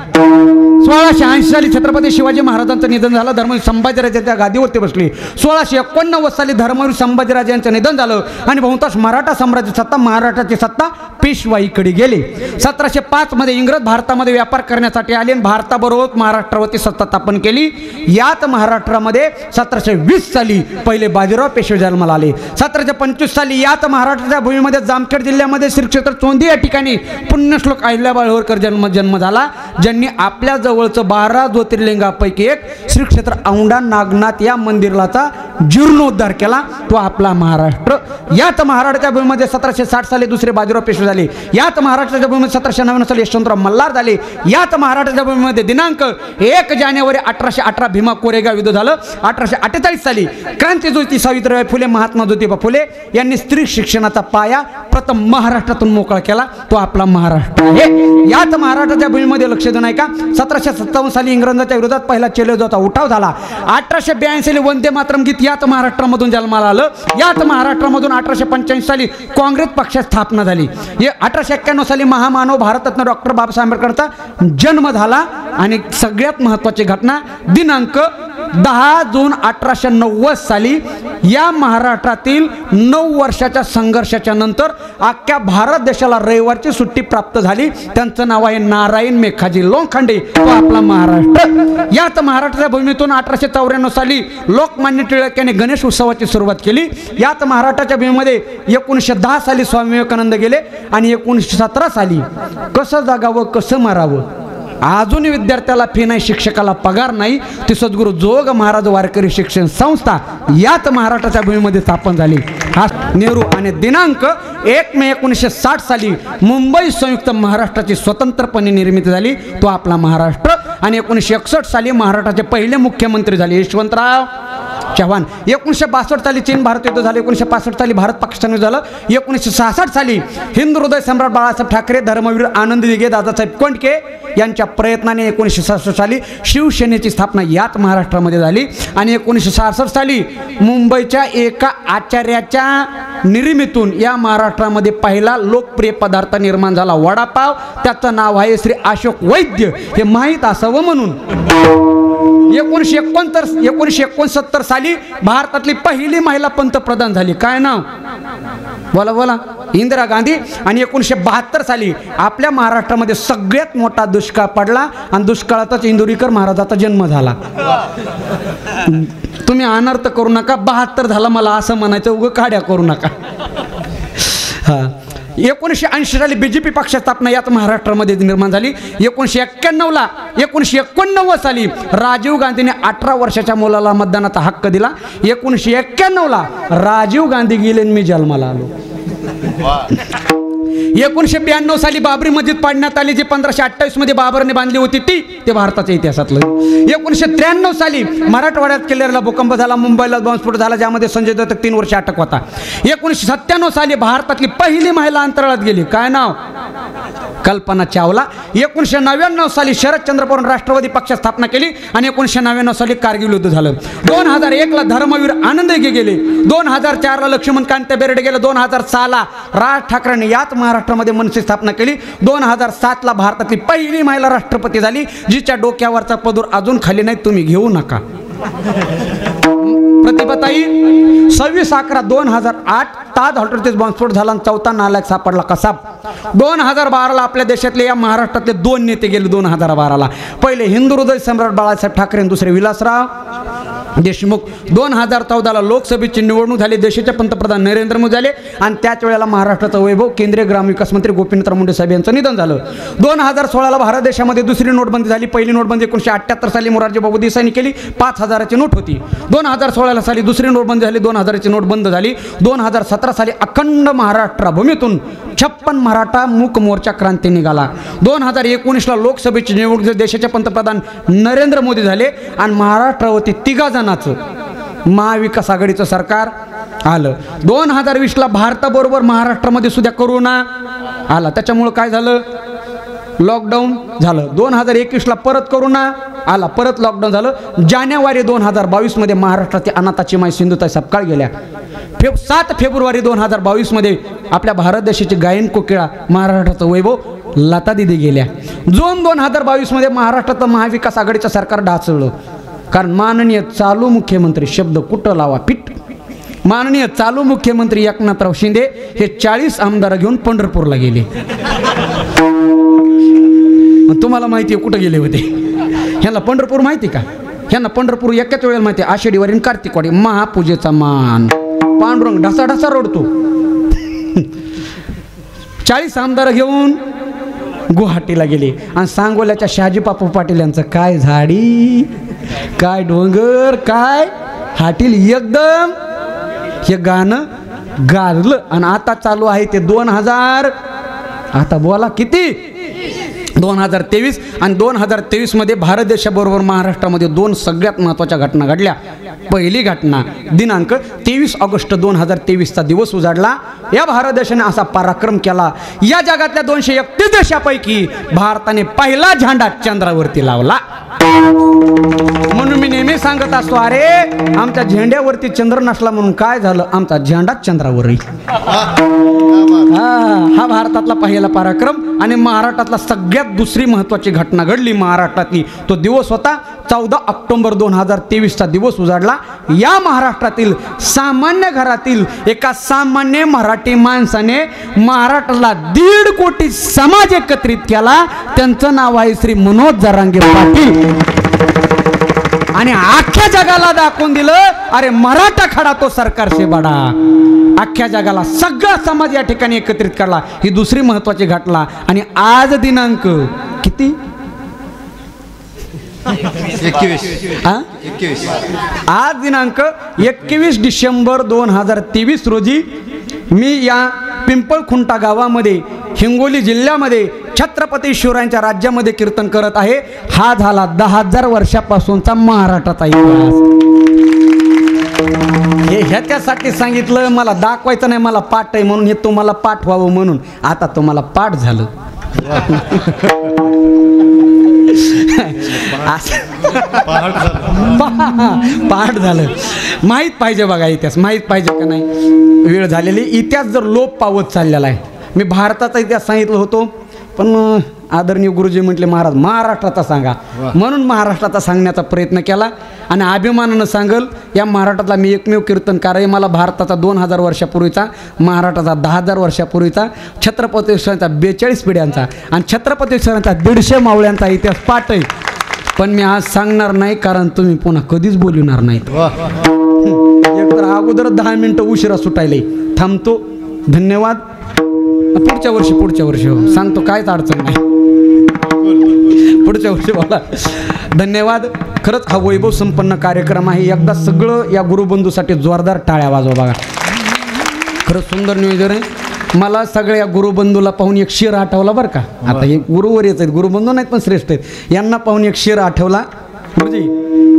1680 साली छत्रपती शिवाजी महाराजांचं निधन झालं. धर्मवीर संभाजीराजांच्या गादीवरती बसली. 1689 साली धर्मवीर संभाजीराजे यांचं निधन झालं आणि बहुतांश मराठा साम्राज्य सत्ता महाराष्ट्राची सत्ता पेशवाईकडे गेली. 1705 मध्ये इंग्रज भारतामध्ये व्यापार करण्यासाठी आले आणि भारताबरोबर महाराष्ट्रावरती सत्ता स्थापन केली. याच महाराष्ट्रामध्ये 1720 साली पहिले बाजीराव पेशवे जन्माला आले. 1725 साली याच महाराष्ट्राच्या भूमीमध्ये जामखेड जिल्ह्यामध्ये श्री क्षेत्र चोंदी या ठिकाणी पुण्यश्लोक अहिल्याबाई होळकर जन्म झाला, ज्यांनी आपल्या जवळचं 12 ज्योतिर्लिंगापैकी एक श्री क्षेत्र औंढा नागनाथ या मंदिराचा जीर्णोद्धार केला. तो आपला महाराष्ट्र. याच महाराष्ट्राच्या भूमीमध्ये 1760 साली दुसरे बाजीराव पेशवे झाले. याच महाराष्ट्राच्या भूमीमध्ये 1799 साली यशवंतराव मल्हार झाले. याच महाराष्ट्राच्या भूमीमध्ये दिनांक 1 जानेवारी 1818 भीमा कोरेगाव युद्ध झालं. 1848 साली क्रांतीज्योती सावित्रीबाई फुले महात्मा ज्योतिबा फुले यांनी स्त्री शिक्षणाचा पाया प्रथम महाराष्ट्रातून मोकळा केला. तो आपला महाराष्ट्र आहे. याच महाराष्ट्राच्या भूमीमध्ये लक्ष देणं आहे का 1757 साली इंग्रजांच्या विरोधात पहिला चेलोजाचा उठाव झाला. 1882 साली वंदे मातरम गीत याच महाराष्ट्रामधून जन्माला आलं. याच महाराष्ट्रामधून 1885 साली काँग्रेस पक्षाची स्थापना झाली. 1891 साली महामानव भारतरत्न डॉक्टर बाबासाहेब आंबेडकरांचा जन्म झाला. आणि सगळ्यात महत्त्वाची घटना दिनांक 10 जून 1890 साली या महाराष्ट्रातील 9 वर्षाच्या संघर्षाच्या नंतर अख्ख्या भारत देशाला रविवारची सुट्टी प्राप्त झाली. त्यांचं नाव आहे नारायण मेघाजी लोखंडे. तो आपला महाराष्ट्र. याच महाराष्ट्राच्या भूमीतून 1894 साली लोकमान्य टिळक यांनी गणेश उत्सवाची सुरुवात केली. याच महाराष्ट्राच्या भूमीमध्ये 1910 साली स्वामी विवेकानंद गेले आणि 1917 साली कसं जगावं कसं मारावं अजून विद्यार्थ्याला फी नाही, शिक्षकाला पगार नाही, ती सद्गुरू जोग महाराज वारकरी शिक्षण संस्था याच महाराष्ट्राच्या भूमीमध्ये स्थापन झाली. हा नेहरू. आणि दिनांक 1 मे 1960 साली मुंबई संयुक्त महाराष्ट्राची स्वतंत्रपणे निर्मिती झाली. तो आपला महाराष्ट्र. आणि 1961 साली महाराष्ट्राचे पहिले मुख्यमंत्री झाले यशवंतराव चव्हाण. 1962 साली चीन भारत युद्ध झालं. 1965 साली भारत पाकिस्तान युद्ध झालं. 1966 साली हिंदू हृदय सम्राट बाळासाहेब ठाकरे, धर्मवीर आनंद दिघे, दादासाहेब कोंडके यांच्या प्रयत्नाने 1966 साली शिवसेनेची स्थापना याच महाराष्ट्रामध्ये झाली. आणि 1966 साली मुंबईच्या एका आचार्याच्या निर्मितीतून या महाराष्ट्रामध्ये पहिला लोकप्रिय पदार्थ निर्माण झाला वडापाव. त्याचं नाव आहे श्री अशोक वैद्य. हे माहीत असावं म्हणून. 1969 साली भारतातली पहिली महिला पंतप्रधान झाली. काय नाव? बोला इंदिरा गांधी. आणि 1972 साली आपल्या महाराष्ट्रामध्ये सगळ्यात मोठा दुष्काळ पडला आणि दुष्काळातच इंदुरीकर महाराजाचा जन्म झाला. तुम्ही अनर्थ करू नका. 72 झाला मला असं म्हणायचं, उगं काड्या करू नका. हा. 1980 साली बीजेपी पक्षाची स्थापना याच महाराष्ट्रामध्ये निर्माण झाली. 1989 साली राजीव गांधीने 18 वर्षाच्या मुलाला मतदानाचा हक्क दिला. 1991 ला राजीव गांधी गेले मी जन्माला आलो. 1992 साली बाबरी मस्जिद पाडण्यात आली, जी 1528 मध्ये बाबरने बांधली होती ती. ते भारताच्या इतिहासातलं. 1993 साली मराठवाड्यात केलेला भूकंप झाला, मुंबईला बॉम्बस्फोट झाला, ज्यामध्ये संजय दत्त 3 वर्ष अटक होता. 1997 साली भारतातली पहिली महिला अंतराळात गेली. काय नाव? कल्पना चावला. 1999 साली शरदचंद्र पवार राष्ट्रवादी पक्षाची स्थापना केली आणि 1999 साली कारगिल युद्ध झालं. 2001 ला धर्मवीर आनंद दिघे गेले. 2004 ला लक्ष्मणकांत बेर्डे गेले. 2006 ला राज ठाकरेंनी याच महाराष्ट्रामध्ये मनसे स्थापना केली. 2007 ला भारतातली पहिली महिला राष्ट्रपती झाली, जिच्या डोक्यावरचा पदर अजून खाली नाही, तुम्ही घेऊ नका. प्रतिभाताई 26/11/2008 ताज हॉटेलचे बॉम्बस्फोट झाला आणि 4था नालायक सापडला कसाब. 2012ला आपल्या देशातले या महाराष्ट्रातले 2 नेते गेले. 2012ला पहिले हिंदू हृदय सम्राट बाळासाहेब ठाकरे आणि दुसरे विलासराव देशमुख. 2014ला लोकसभेची निवडणूक झाली. देशाचे पंतप्रधान नरेंद्र मोदी झाले आणि त्याच वेळेला महाराष्ट्राचा वैभव केंद्रीय ग्रामविकास मंत्री गोपीनाथ मुंडे साहेब यांचं निधन झालं. 2016ला भारत देशामध्ये दुसरी नोटबंदी झाली. पहिली नोटबंदी 1978 साली मोरारजी बाबू देसाईंनी केली. 5000ची नोट होती. 2016 साली दुसरी नोटबंदी झाली. 2000ची नोट बंद झाली. 2017 साली अखंड महाराष्ट्र भूमीतून 56 मराठा मूक मोर्चा क्रांती निघाला. 2019ला लोकसभेची निवडणूक देशाचे पंतप्रधान नरेंद्र मोदी झाले आणि महाराष्ट्रावरती 3 जणांचं महाविकास आघाडीचं सरकार आलं. 2020ला भारताबरोबर महाराष्ट्रामध्ये सुद्धा कोरोना आला. त्याच्यामुळं काय झालं, लॉकडाऊन झालं. 2021ला परत कोरोना आला, परत लॉकडाऊन झालं. जानेवारी 2022मध्ये महाराष्ट्रातील अनाथाची माई सिंधुताई सपकाळ गेल्या. 7 फेब्रुवारी 2022मध्ये आपल्या भारत देशाची गायन कोकिळा महाराष्ट्राचं वैभव लता दिदी गेल्या. जून 2022मध्ये महाराष्ट्राचं महाविकास आघाडीचं सरकार ढासळलं. कारण माननीय चालू मुख्यमंत्री, शब्द कुठं लावा फिट, माननीय चालू मुख्यमंत्री एकनाथराव शिंदे हे 40 आमदार घेऊन पंढरपूरला गेले. तुम्हाला माहिती आहे कुठं गेले होते? ह्यांना पंढरपूर माहिती का? ह्यांना पंढरपूर एकाच वेळेला माहिती आहे. आषाढीवारी कार्तिकवाडी महापूजेचा मान. पांडुरंग ढसा ढसा रडतो. 40 आमदार घेऊन गुवाहाटीला गेले आणि सांगोल्याच्या शहाजी बापू पाटील यांचं काय झाडी, काय डोंगर, काय हाटील, एकदम हे गाणं गाजलं. आणि आता चालू आहे ते 2000, आता बोला किती, 2023. आणि 2023मध्ये भारत देशाबरोबर महाराष्ट्रामध्ये 2 सगळ्यात महत्त्वाच्या घटना घडल्या. पहिली घटना दिनांक 23 ऑगस्ट 2023चा दिवस उजाडला. या भारत देशाने असा पराक्रम केला, या जगातल्या 231 देशापैकी भारताने पहिला झेंडा चंद्रावरती लावला. म्हणून मी नेहमी सांगत असतो, अरे आमच्या झेंड्यावरती चंद्र नसला म्हणून काय झालं, आमचा झेंडा चंद्रावरही. हा भारतातला पहिला पराक्रम. आणि महाराष्ट्रातला सगळ्यात दुसरी महत्त्वाची घटना घडली महाराष्ट्रातली. तो दिवस होता 14 ऑक्टोबर 2023चा दिवस उजाडला. या महाराष्ट्रातील सामान्य घरातील एका सामान्य मराठी माणसाने महाराष्ट्राला 1.5 कोटी समाज एकत्रित केला. त्यांचं नाव आहे श्री मनोज जरांगे पाटील. आणि अख्ख्या जगाला दाखवून दिलं, अरे मराठा खडा तो सरकार से बडा. अख्ख्या जगाला सगळा समाज या ठिकाणी एकत्रित करला. ही दुसरी महत्वाची घटना. आणि आज दिनांक किती, 21. आज दिनांक 21 डिसेंबर 2023 रोजी मी या पिंपळखुंटा गावामध्ये हिंगोली जिल्ह्यामध्ये छत्रपती शिवरायांच्या राज्यामध्ये कीर्तन करत आहे. हा झाला 10,000 वर्षापासूनचा महाराष्ट्राचा इतिहास. हे ह्याच्यासाठी सांगितलं, मला दाखवायचं नाही, मला पाठ आहे म्हणून, हे तुम्हाला पाठ व्हावं म्हणून. आता तुम्हाला पाठ झालं. पाठ झालं. माहीत पाहिजे बघा इतिहास, माहीत पाहिजे का नाही. वेळ झालेली, इतिहास जर लोप पावत चाललेला आहे. मी भारताचा इतिहास सांगितलं होतो, पण आदरणीय गुरुजी म्हटले महाराज महाराष्ट्राचा सांगा, म्हणून महाराष्ट्राचा सांगण्याचा प्रयत्न केला. आणि अभिमानानं सांगल, या महाराष्ट्रातला मी एकमेव कीर्तनकार आहे. मला भारताचा 2000 वर्षापूर्वीचा, महाराष्ट्राचा 10,000 वर्षापूर्वीचा, छत्रपती शिवरायांचा 42 पिढ्यांचा आणि छत्रपती शिवरायांचा 150 मावळ्यांचा इतिहास पाठ आहे. पण मी आज सांगणार नाही, कारण तुम्ही पुन्हा कधीच बोलणार नाहीत. एकतर अगोदर 10 मिनिटं उशिरा सुटायले. थांबतो. धन्यवाद. पुढच्या वर्षी हो सांगतो, काहीच अडचण नाही. पुढच्या वर्षी बोला. धन्यवाद. खरंच हा वैभव संपन्न कार्यक्रम आहे. एकदा सगळं या गुरुबंधूसाठी जोरदार टाळ्या वाजवा बघा. खरंच सुंदर नियोजन आहे. मला सगळ्या गुरुबंधूला पाहून एक शेर आठवला बरं का. आता हे गुरुवर येत आहेत, गुरुबंधू नाहीत पण श्रेष्ठ आहेत. यांना पाहून एक शेर आठवला. गुरुजी,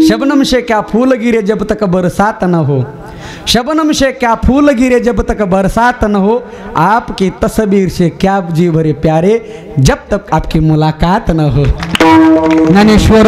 शबनम से क्या फूल गिरे जब तक बरसात न हो, शबनम से क्या फूल गिरे जब तक बरसात न हो, आपकी तस्वीर से क्या जी भरे प्यारे जब तक आपकी मुलाकात न हो. ज्ञानेश्वर